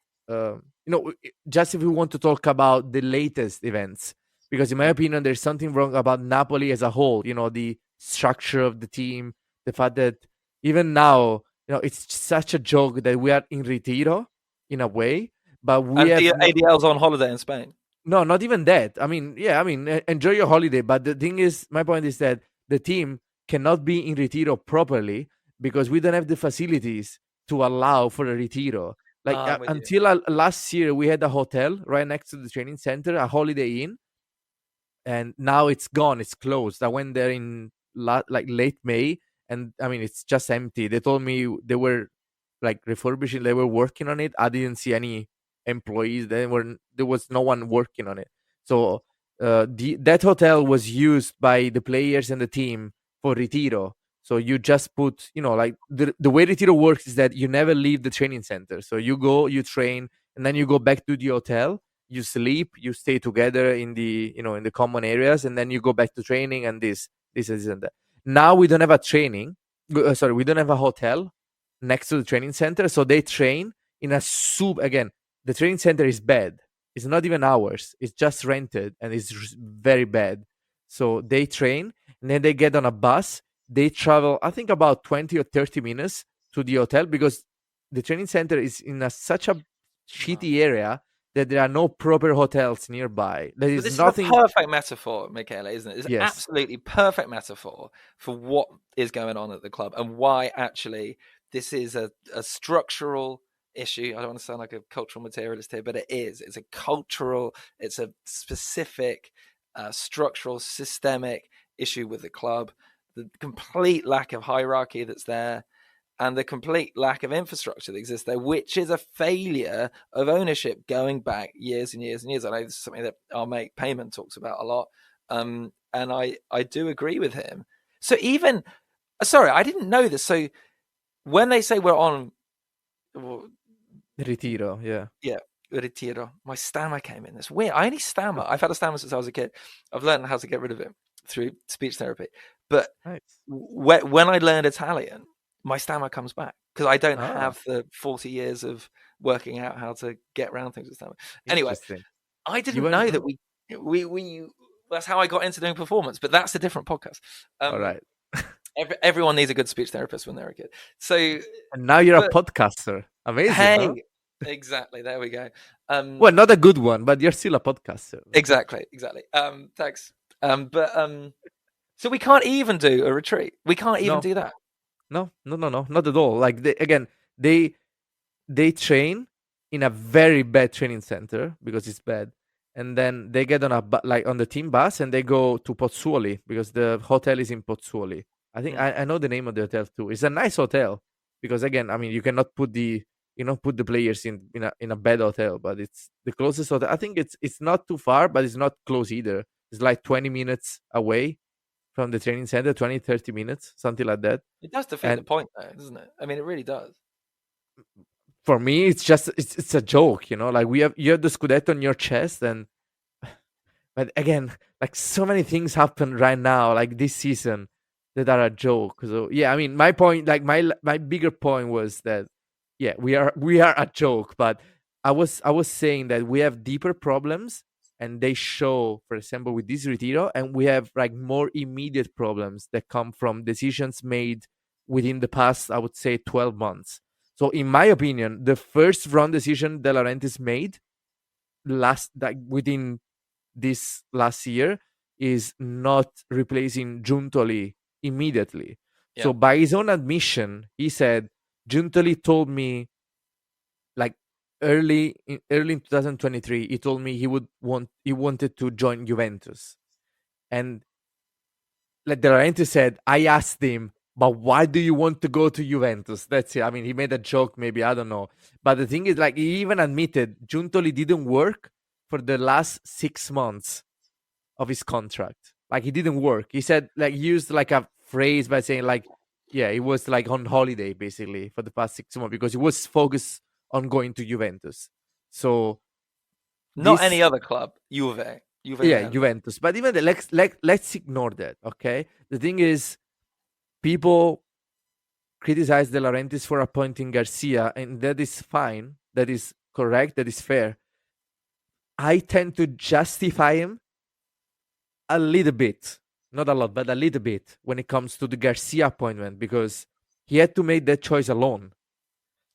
just if we want to talk about the latest events, because in my opinion, there's something wrong about Napoli as a whole. The structure of the team, the fact that even now, it's such a joke that we are in retiro in a way, but we And have the no. ADL's on holiday in Spain. No, not even that. I mean, yeah, I mean, enjoy your holiday. But the thing is, my point is that the team cannot be in retiro properly, because we don't have the facilities to allow for a retiro. Like, I'm with you. until last year, we had a hotel right next to the training center, a Holiday Inn, and now it's gone. It's closed. I went there in like late May, and I mean, it's just empty. They told me they were, like, refurbishing. They were working on it. I didn't see any employees. There was no one working on it. So that hotel was used by the players and the team for retiro. So you just put, like, the way retiro works is that you never leave the training center. So you go, you train, and then you go back to the hotel, you sleep, you stay together in the, in the common areas, and then you go back to training, and this and that. Now we don't have a training. Sorry, we don't have a hotel next to the training center, so they train in a soup again. The training center is bad. It's not even ours. It's just rented, and it's very bad. So they train, and then they get on a bus. They travel, I think, about 20 or 30 minutes to the hotel, because the training center is in such a Wow. shitty area that there are no proper hotels nearby. There But is this is a nothing. perfect metaphor, Michele, isn't it? It's Yes. absolutely perfect metaphor for what is going on at the club and why actually this is a structural issue. I don't want to sound like a cultural materialist here, but it is. It's a cultural, it's a specific, structural, systemic issue with the club. The complete lack of hierarchy that's there, and the complete lack of infrastructure that exists there, which is a failure of ownership going back years and years and years. I know this is something that our mate Payman talks about a lot, and I do agree with him. So even, sorry, I didn't know this. So when they say we're on, well, Retiro, yeah. yeah, retiro, my stammer came in. It's weird. I only stammer. I've had a stammer since I was a kid. I've learned how to get rid of it through speech therapy. But Nice. when I learned Italian, my stammer comes back because I don't Ah. have the 40 years of working out how to get around things this time. Anyway, Interesting. I You didn't went know that through. we that's how I got into doing performance, but that's a different podcast. All right. Everyone needs a good speech therapist when they're a kid. So, And now you're a but podcaster. Amazing, no? hey, exactly. There we go. Well, not a good one, but you're still a podcaster. Exactly. Thanks. So we can't even do a retreat. We can't even No. do that. No, not at all. Like they train in a very bad training center because it's bad, and then they get on like on the team bus and they go to Pozzuoli because the hotel is in Pozzuoli. I think I know the name of the hotel too. It's a nice hotel because again, I mean, you cannot put the put the players in a bad hotel, but it's the closest hotel. I think it's not too far, but it's not close either. It's like 20 minutes away from the training center, 20, 30 minutes, something like that. It does defeat the point, though, doesn't it? I mean, it really does. For me, it's just it's a joke, Like you have the Scudetto on your chest, but again, like so many things happen right now, like this season, that are a joke. So yeah, I mean, my point, like my bigger point was that yeah, we are a joke, but I was saying that we have deeper problems, and they show, for example, with this Retiro, and we have like more immediate problems that come from decisions made within the past, I would say, 12 months. So in my opinion, the first wrong decision De Laurentiis made within this last year is not replacing Giuntoli immediately. Yeah. So by his own admission, he said Giuntoli told me, like early in 2023, he told me he wanted to join Juventus, and like De Laurentiis said, I asked him, but why do you want to go to Juventus? That's it. I mean, he made a joke, maybe, I don't know. But the thing is, like, he even admitted Giuntoli didn't work for the last 6 months of his contract. Like, he didn't work. He said, like, he used like a phrase by saying, like, yeah, he was like on holiday basically for the past 6 months because he was focused on going to Juventus. So, not any other club, Juve. Yeah, Juventus. But even let's ignore that, okay? The thing is, people criticize De Laurentiis for appointing Garcia, and that is fine. That is correct. That is fair. I tend to justify him a little bit, not a lot, but a little bit when it comes to the Garcia appointment, because he had to make that choice alone.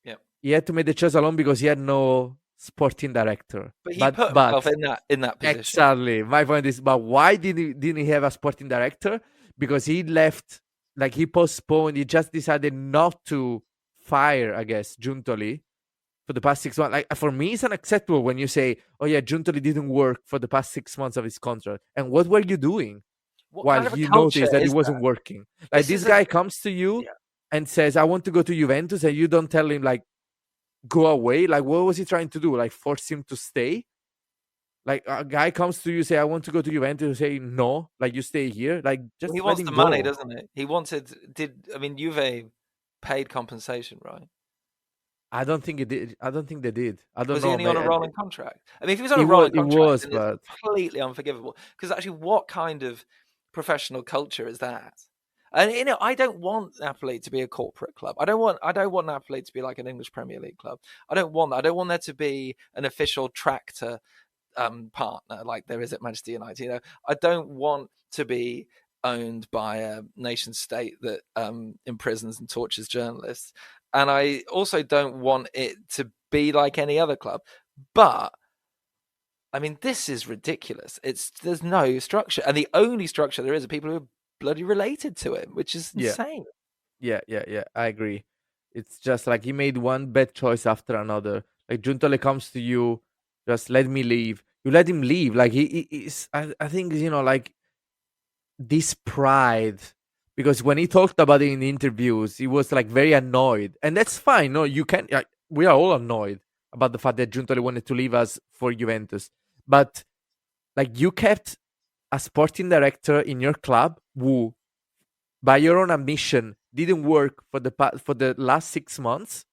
Yeah, he had to make the choice alone because he had no sporting director. But he put himself in that position. Exactly. My point is, but why didn't he have a sporting director? Because he left, like he postponed. He just decided not to fire, I guess, Giuntoli for the past 6 months. Like for me, it's unacceptable when you say, "Oh yeah, Giuntoli didn't work for the past 6 months of his contract." And what were you doing while you noticed that it wasn't working? Like this guy comes to you and says, "I want to go to Juventus," and you don't tell him like, go away. Like what was he trying to do? Like force him to stay? Like a guy comes to you, say, "I want to go to Juventus," you say no, like you stay here. Like just he wants the money, doesn't he? He wanted. Juve paid compensation, right? I don't think it did. I don't think they did. I don't know. Was he only on a rolling contract? I mean, if he was on a rolling contract, it's completely unforgivable. Because actually, what kind of professional culture is that? And I don't want Napoli to be a corporate club. I don't want Napoli to be like an English Premier League club. I don't want that. I don't want there to be an official tractor partner like there is at Manchester United. I don't want to be owned by a nation state that imprisons and tortures journalists. And I also don't want it to be like any other club. But I mean, this is ridiculous. There's no structure, and the only structure there is are people who are bloody related to him, which is insane. Yeah. I agree. It's just like he made one bad choice after another. Like Giuntoli comes to you, just let me leave. You let him leave. Like he's. I think like this pride. Because when he talked about it in interviews, he was like very annoyed, and that's fine. No, you can. We are all annoyed about the fact that Giuntoli wanted to leave us for Juventus, but like you kept a sporting director in your club who, by your own admission, didn't work for the last 6 months,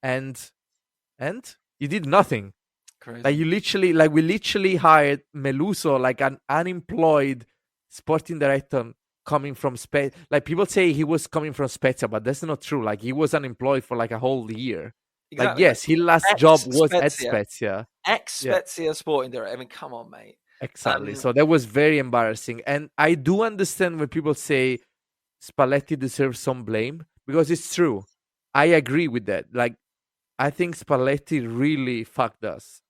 and you did nothing. Crazy. Like we literally hired Meluso, like an unemployed sporting director coming from Spezia. Like people say he was coming from Spezia, but that's not true. Like he was unemployed for like a whole year. Like, exactly. yes, his last job was at Spezia. Ex Yeah, Spezia sporting director. I mean, come on, mate. exactly. So that was very embarrassing. And I do understand when people say Spalletti deserves some blame, because it's true. I agree with that. Like, I think Spalletti really fucked us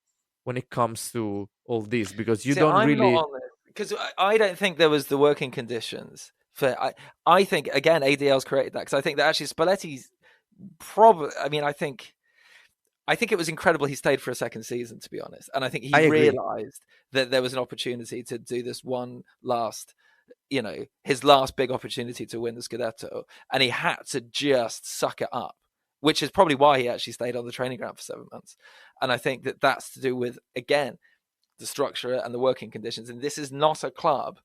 when it comes to all this, because you See, don't I'm not really. on this because I don't think there was the working conditions for. I think again ADL's created that because I think that actually Spalletti's probably. I mean, I think it was incredible he stayed for a second season, to be honest, and I think he I agree. realised that there was an opportunity to do this one last. His last big opportunity to win the Scudetto, and he had to just suck it up, which is probably why he actually stayed on the training ground for 7 months. And I think that that's to do with, again, the structure and the working conditions. And this is not a club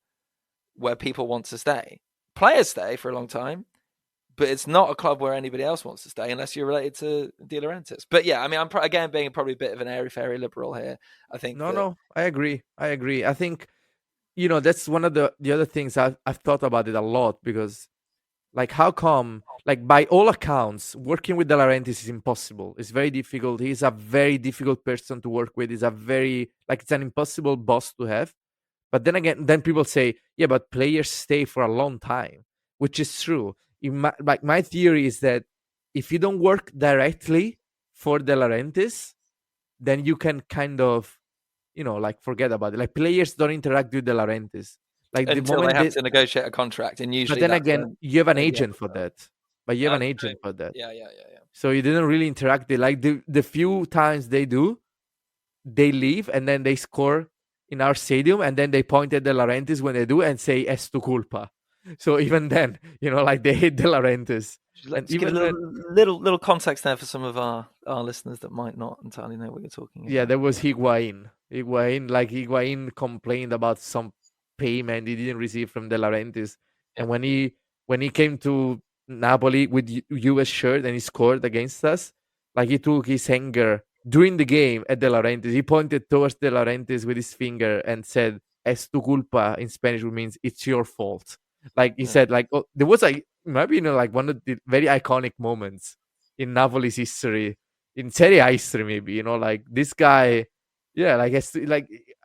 where people want to stay. Players stay for a long time, but it's not a club where anybody else wants to stay unless you're related to De Laurentiis. But yeah, I mean, I'm again being probably a bit of an airy-fairy liberal here. I think No, I agree. I think, that's one of the other things I've thought about it a lot, because, like, how come, like, by all accounts, working with De Laurentiis is impossible. It's very difficult. He's a very difficult person to work with. He's a very, like, it's an impossible boss to have. But then again, then people say, yeah, but players stay for a long time, which is true. My theory is that if you don't work directly for De Laurentiis, then you can kind of, like, forget about it. Like, players don't interact with De Laurentiis. Like, the until they moment have to negotiate a contract, and but usually then that's again, you have an ADL agent for that. But you have an agent for that. Yeah. So you didn't really interact. Like, the few times they do, they leave and then they score in our stadium, and then they point at De Laurentiis when they do and say "Es tu culpa." So even then, like, they hate De Laurentiis. And Let's give a little context there for some of our listeners that might not entirely know what you're talking about. Yeah, there was Higuain. Higuain complained about some payment he didn't receive from De Laurentiis, and when he came to Napoli with US shirt and he scored against us, like, he took his anger during the game at De Laurentiis. He pointed towards De Laurentiis with his finger and said "Es tu culpa" in Spanish, which means "it's your fault." Like, he said, like, there was, like, maybe, like, one of the very iconic moments in Napoli's history, in Serie A history, maybe, like, this guy, yeah, like,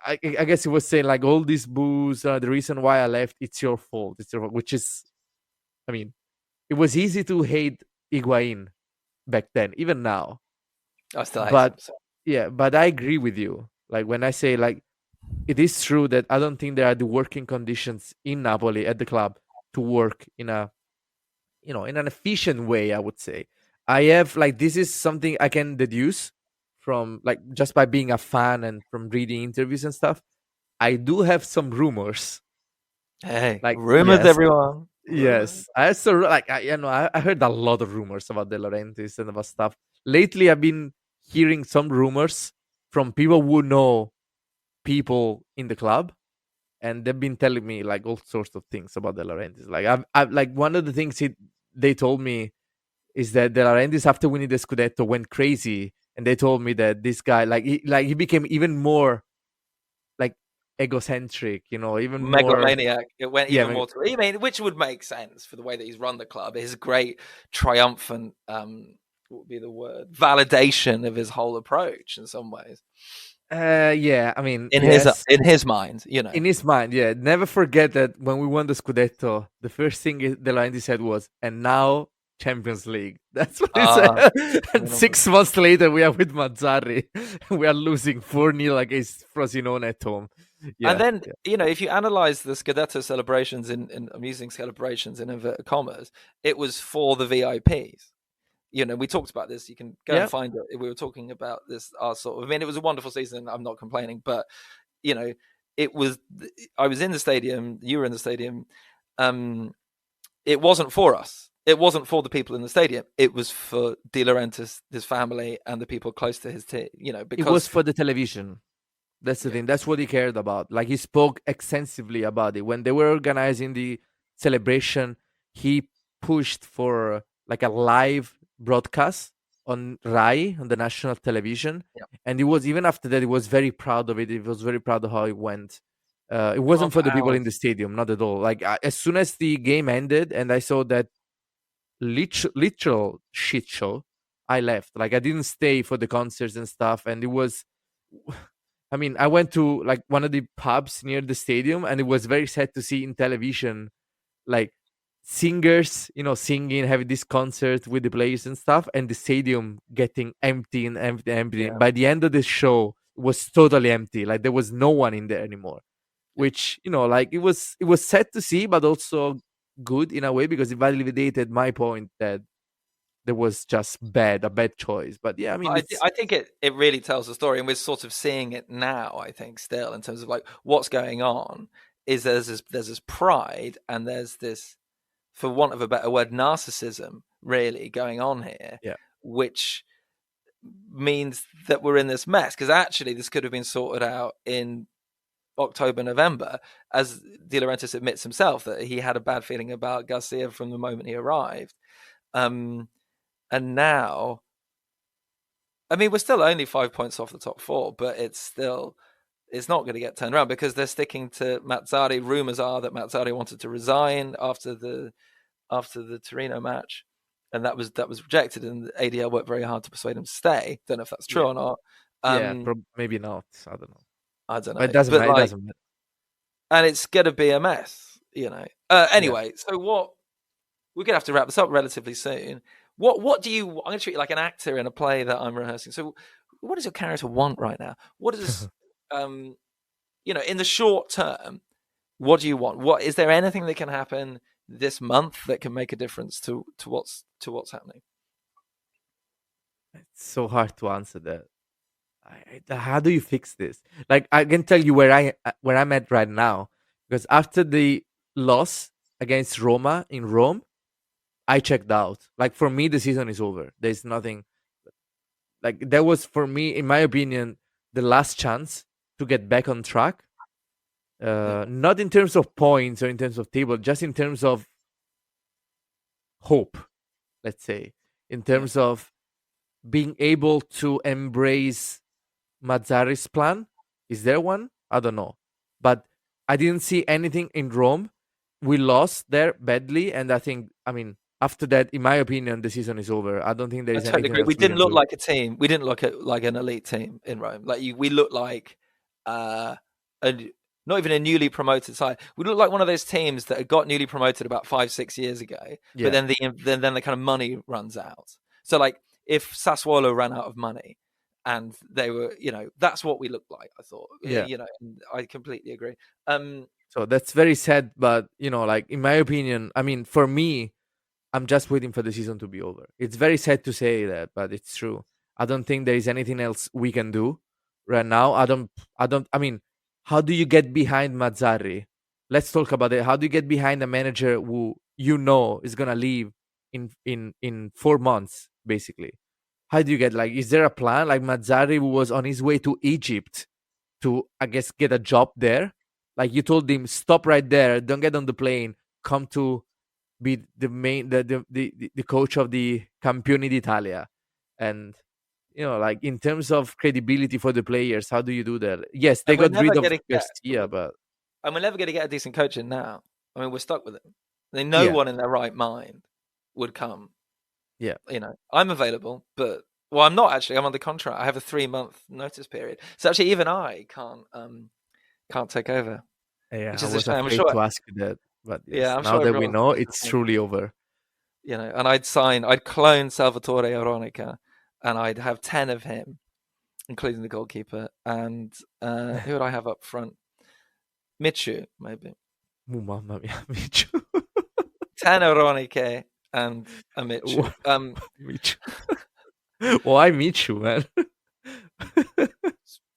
I guess he was saying, like, all these boos, the reason why I left, it's your fault, which is, I mean, it was easy to hate Higuain back then, even now. I still hate But him. So. yeah, but I agree with you. Like, when I say, like, it is true that I don't think there are the working conditions in Napoli at the club to work in an efficient way, I would say. I have, like, this is something I can deduce from, like, just by being a fan and from reading interviews and stuff. I do have some rumors. Hey, Like, rumors, yes, everyone. yes. I also, like, I heard a lot of rumors about De Laurentiis and about stuff. Lately, I've been hearing some rumors from people who know people in the club, and they've been telling me, like, all sorts of things about De Laurentiis. Like, I've like, one of the things they told me is that De Laurentiis, after winning the Scudetto, went crazy, and they told me that this guy, he became even more, like, egocentric, even more. Megalomaniac. It went Yeah, even more to. I mean, which would make sense for the way that he's run the club. His great triumphant, what would be the word? Validation of his whole approach in some ways. Yeah, I mean, In yes, his mind, in his mind, yeah. Never forget that when we won the Scudetto, the first thing De Laurentiis said was, "And now Champions League." That's what he said. And 6 months later, we are with Mazzarri. We are losing 4-0 against Frosinone at home. Yeah, and then, if you analyze the Scudetto celebrations in I'm using celebrations in inverted commas, it was for the VIPs. We talked about this. You can go and find it. We were talking about this. I mean, it was a wonderful season. I'm not complaining, but it was. I was in the stadium. You were in the stadium. It wasn't for us. It wasn't for the people in the stadium. It was for De Laurentiis, his family, and the people close to his team. Because it was for the television. That's the thing. That's what he cared about. Like, he spoke extensively about it when they were organizing the celebration. He pushed for, like, a live broadcast on Rai, on the national television, and he was, even after that, he was very proud of it. He was very proud of how it went. It wasn't for the people in the stadium, not at all. Like, as soon as the game ended and I saw that literal shit show, I left. Like, I didn't stay for the concerts and stuff, and it was. I mean, I went to like one of the pubs near the stadium, and it was very sad to see in television, like singers, singing, having this concert with the players and stuff, and the stadium getting empty and empty, empty. Yeah. By the end of the show, it was totally empty. Like, there was no one in there anymore, which, like, it was sad to see, but also good in a way, because it validated my point that there was just a bad choice. But yeah, I mean, it's I think it really tells the story, and we're sort of seeing it now. I think still in terms of like what's going on is there's this pride, and there's this, for want of a better word, narcissism really going on here, Yeah. which means that we're in this mess, because actually this could have been sorted out in October, November, as De Laurentiis admits himself that he had a bad feeling about Garcia from the moment he arrived. And now, I mean, we're still only 5 points off the top four, but it's not going to get turned around because they're sticking to Mazzarri. Rumors are that Mazzarri wanted to resign after the Torino match, and that was rejected, and ADL worked very hard to persuade him to stay. Don't know if that's true or not. Maybe not. I don't know. I don't know. But it doesn't matter. It doesn't matter. And it's going to be a mess, Anyway, so what we're going to have to wrap this up relatively soon. What do you? I'm going to treat you like an actor in a play that I'm rehearsing. So, what does your character want right now? What is, in the short term, what do you want? What is there anything that can happen this month that can make a difference to what's happening? It's so hard to answer that. How do you fix this? Like, I can tell you where I'm at right now, because after the loss against Roma in Rome, I checked out. Like, for me, the season is over. There's nothing. Like, that was, for me, in my opinion, the last chance to get back on track. Not in terms of points or in terms of table, just in terms of hope, let's say, in terms of being able to embrace Mazzari's plan. Is there one? I don't know. But I didn't see anything in Rome. We lost there badly, and I mean, after that, in my opinion, the season is over. I don't think there is anything agree. else We didn't look do. like a team. We didn't look like an elite team in Rome. We looked like not even a newly promoted side. We looked like one of those teams that had got newly promoted about 5-6 years ago. Yeah. But then the kind of money runs out. So like if Sassuolo ran out of money and they were, that's what we looked like, I thought. Yeah. And I completely agree. So that's very sad, but like, in my opinion, I mean, for me, I'm just waiting for the season to be over. It's very sad to say that, but it's true. I don't think there is anything else we can do right now. I mean, how do you get behind Mazzarri? Let's talk about it. How do you get behind a manager who is gonna leave in 4 months, basically? How do you get, like, is there a plan? Like, Mazzarri, who was on his way to Egypt to, I guess, get a job there. Like, you told him, stop right there, don't get on the plane, come to be the coach of the Campioni d'Italia. And like, in terms of credibility for the players, how do you do that? Yes, they got rid of Garcia, but and we're never going to get a decent coach in now. I mean, we're stuck with him. No one in their right mind would come. Yeah, I'm available, but I'm not actually. I'm under contract. I have a 3-month notice period, so actually even I can't take over. Yeah, which I is was I'm afraid sure, to ask you that, but yes, yeah, I'm now sure that we know, it's truly over. And I'd clone Salvatore Aronica, and I'd have 10 of him, including the goalkeeper. And who would I have up front? Michu, maybe. Oh, mamma mia, Michu. 10 Aronike and a Michu. Michu. Why Michu, man?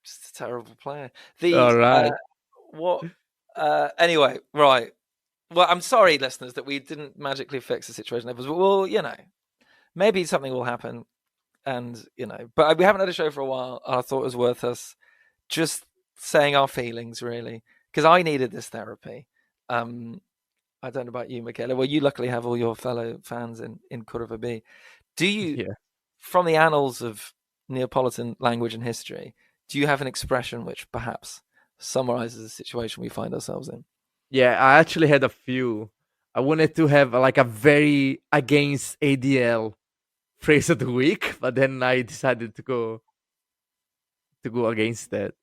Just a terrible player. All right. Anyway, right. Well, I'm sorry, listeners, that we didn't magically fix the situation. But maybe something will happen, and but we haven't had a show for a while. I thought it was worth us just saying our feelings, really, because I needed this therapy. I don't know about you, Michele. Well, you luckily have all your fellow fans in Curva B. Do you, from the annals of Neapolitan language and history, do you have an expression which perhaps summarizes the situation we find ourselves in? Yeah, I actually had a few. I wanted to have like a very against ADL phrase of the week, but then I decided to go against that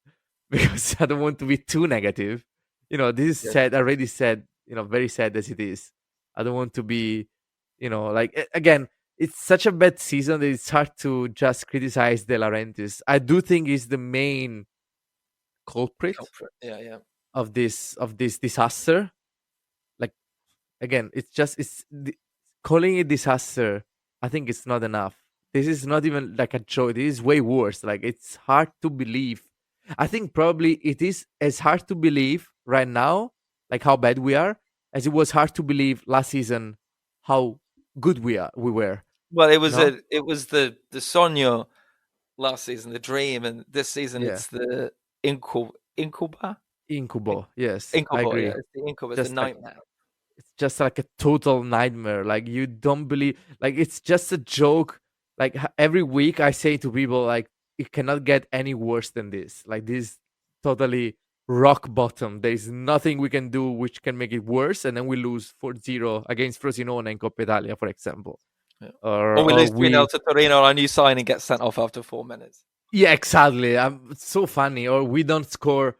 because I don't want to be too negative. This is Yeah. sad, already sad, very sad as it is. I don't want to be, like, again, it's such a bad season that it's hard to just criticize De Laurentiis. I do think he's the main culprit Culprit. Yeah. of this disaster. Like, again, calling it disaster. I think it's not enough. This is not even like a joke. This is way worse. Like, it's hard to believe. I think probably it is as hard to believe right now, like how bad we are, as it was hard to believe last season how good we were. Well, You know? it was the sogno last season, the dream, and this season Yeah. it's the incuba. Incubo. Yes, I Incubo, yeah, agree. it's the incubo, it's the Just like nightmare. it's just like a total nightmare. Like, you don't believe, like, it's just a joke. Like, every week I say to people, like, it cannot get any worse than this. Like, this totally rock bottom. There is nothing we can do which can make it worse, and then we lose 4-0 against Frosinone in Coppa Italia, for example. Yeah. Or Or we or lose 3-0 we to Torino, our new signing gets sent off after 4 minutes. Yeah, exactly. It's so funny. Or we don't score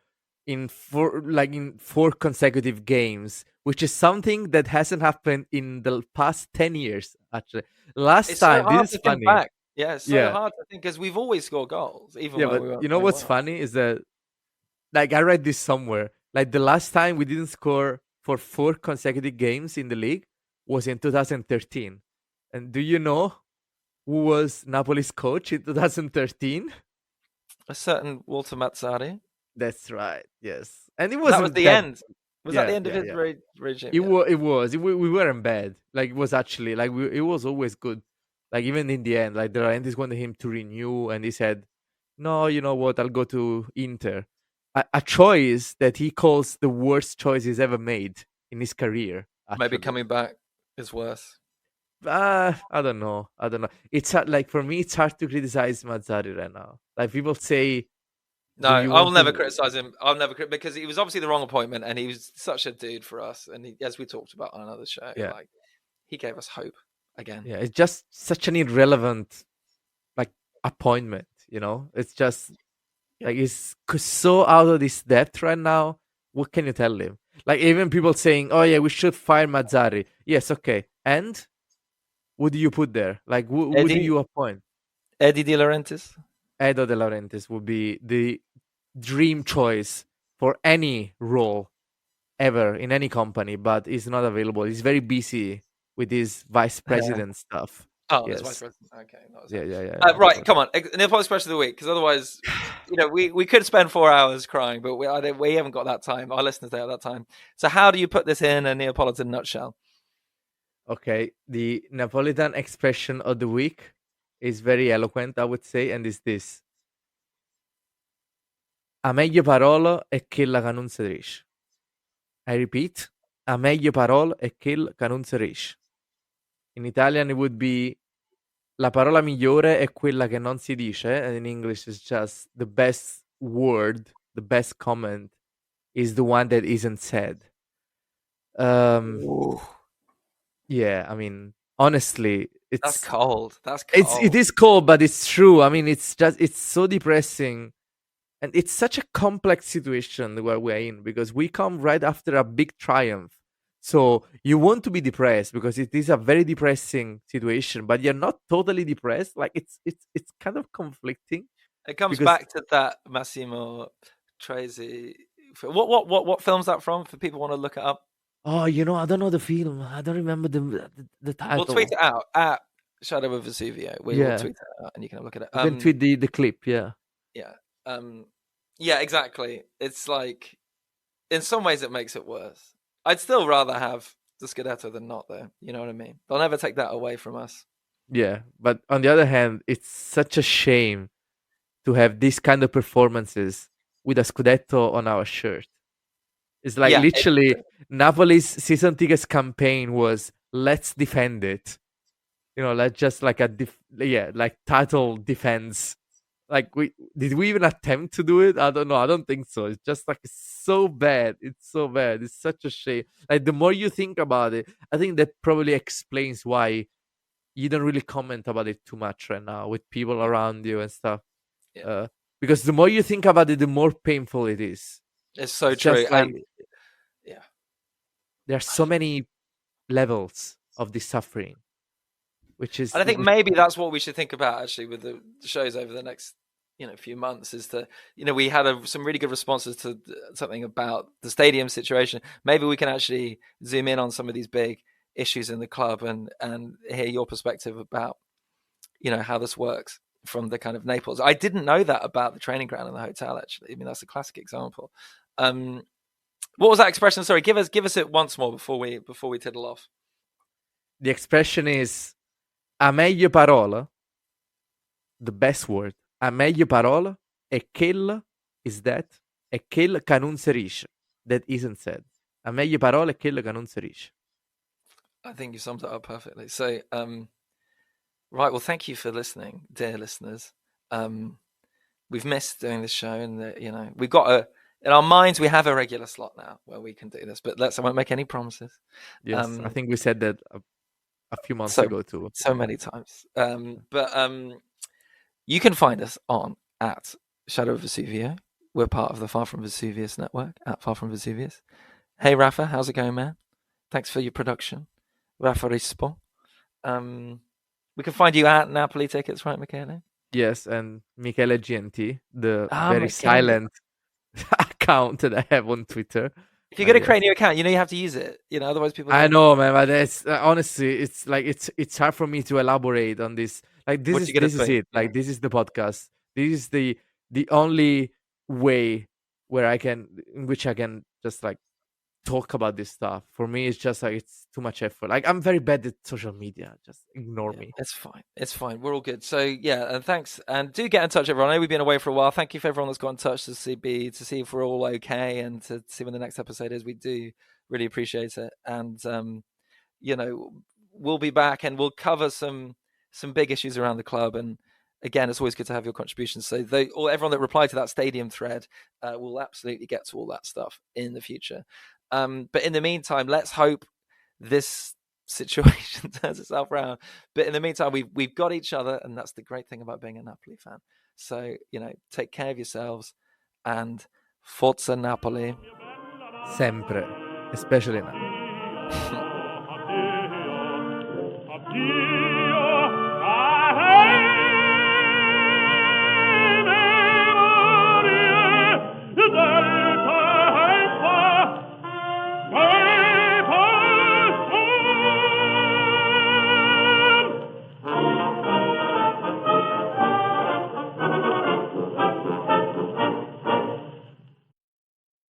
in four consecutive games, which is something that hasn't happened in the past 10 years. Actually, last It's so time, hard this to is think funny. back. Yeah, it's so Yeah, hard to think because we've always scored goals, even yeah. when But we weren't you know playing what's well. funny is that, like, I read this somewhere. Like, the last time we didn't score for four consecutive games in the league was in 2013. And do you know who was Napoli's coach in 2013? A certain Walter Mazzarri. That's right. Yes, and it That was wasn't the that. end. Was that the Yeah, end of yeah, his yeah. regime? It Yeah. was. It was. We weren't bad. Like, it was actually like it was always good. Like, even in the end, like, the Laurentiis wanted him to renew, and he said, "No, you know what? I'll go to Inter." A choice that he calls the worst choice he's ever made in his career. Maybe Actually, coming back is worse. I don't know. I don't know. It's hard, like, for me, it's hard to criticize Mazzari right now. Like, people say, No, "Do you I will want never to?" criticize him. I'll never because he was obviously the wrong appointment, and he was such a dude for us. And as we talked about on another show, Yeah, like he gave us hope again. yeah. It's just such an irrelevant, like, appointment. It's just Yeah. like, he's so out of this depth right now. What can you tell him? Like, even people saying, "Oh yeah, we should fire Mazzari." Yes, okay. And what do you put there? Like, who do Eddie you appoint? De Laurentiis. Edo De Laurentiis would be the dream choice for any role ever in any company, but he's not available. He's very busy with his vice president stuff. Oh, there's vice Yes. president. Okay, that was Yeah, it. yeah, yeah. Right, come on. Neapoli's question of the week, because otherwise, we could spend 4 hours crying, but we haven't got that time. Our listeners don't have that time. So, how do you put this in a Neapolitan nutshell? Okay, the Napolitan expression of the week is very eloquent, I would say, and is this: a meglio parolo e quella che non si dice. I repeat, a meglio parolo e quella che non si dice. In Italian, it would be la parola migliore è quella che non si dice, and in English, it's just the best word, the best comment is the one that isn't said. Ooh, Yeah, I mean, honestly, that's cold. That's cold. it is cold, but it's true. I mean, it's so depressing, and it's such a complex situation where we're in because we come right after a big triumph. So you want to be depressed because it is a very depressing situation, but you're not totally depressed. Like, it's kind of conflicting It comes because, back to that Massimo Tresi. What film's that from? For people want to look it up, oh, I don't know the film. I don't remember the we'll title. tweet it out at Shadow of Vesuvio. We will Yeah, tweet it out, and you can have a look at it. you can tweet the clip. Yeah. Yeah. Yeah, exactly. It's like, in some ways, it makes it worse. I'd still rather have the Scudetto than not, though. You know what I mean? They'll never take that away from us. Yeah, but on the other hand, it's such a shame to have these kind of performances with a Scudetto on our shirt. It's like, Yeah, literally, Napoli's season tickets campaign was, let's defend it. Let's just like like title defense. Like, did we even attempt to do it? I don't know. I don't think so. It's just like, it's so bad. It's so bad. It's such a shame. Like, the more you think about it, I think that probably explains why you don't really comment about it too much right now with people around you and stuff. Yeah. Because the more you think about it, the more painful it is. It's so It's true. just like Yeah. there are so many levels of this suffering, which is And I think maybe that's what we should think about actually with the shows over the next few months, is that we had some really good responses to something about the stadium situation. Maybe we can actually zoom in on some of these big issues in the club and hear your perspective about how this works from the kind of Naples. I didn't know that about the training ground and the hotel, actually. I mean, that's a classic example. What was that expression? Sorry, give us it once more before we tiddle off. The expression is a meglio parola, the best word. A meglio parola è quella is that, è quella che non si dice, that isn't said. A meglio parola è quella che non si dice. I think you summed it up perfectly. So, right. Well, thank you for listening, dear listeners. We've missed doing this show, and we've got in our minds we have a regular slot now where we can do this. But I won't make any promises. Yes, I think we said that a few months ago too. So many times. But you can find us at Shadow of Vesuvio. We're part of the Far From Vesuvius network at Far From Vesuvius. Hey, Raffa, how's it going, man? Thanks for your production. Raffa Rispo. We can find you at Napoli tickets, right, Michele? Yes, and Michele GNT, the very Michele. silent account that I have on Twitter. If you're going to create a new account, you have to use it. Otherwise people. I know, man, but it's honestly, it's like it's hard for me to elaborate on this. Like this is it. Like this is the podcast. This is the only way in which I can just like talk about this stuff. For me, it's just like it's too much effort. Like I'm very bad at social media. Just ignore me. It's fine. We're all good. So yeah, and thanks. And do get in touch, everyone. I know we've been away for a while. Thank you for everyone that's got in touch to see if we're all okay and to see when the next episode is. We do really appreciate it. And we'll be back and we'll cover some big issues around the club. And again, it's always good to have your contributions. So everyone that replied to that stadium thread will absolutely get to all that stuff in the future. But in the meantime, let's hope this situation turns itself around. But in the meantime, we've got each other, and that's the great thing about being a Napoli fan. So take care of yourselves, and Forza Napoli. Sempre, especially now.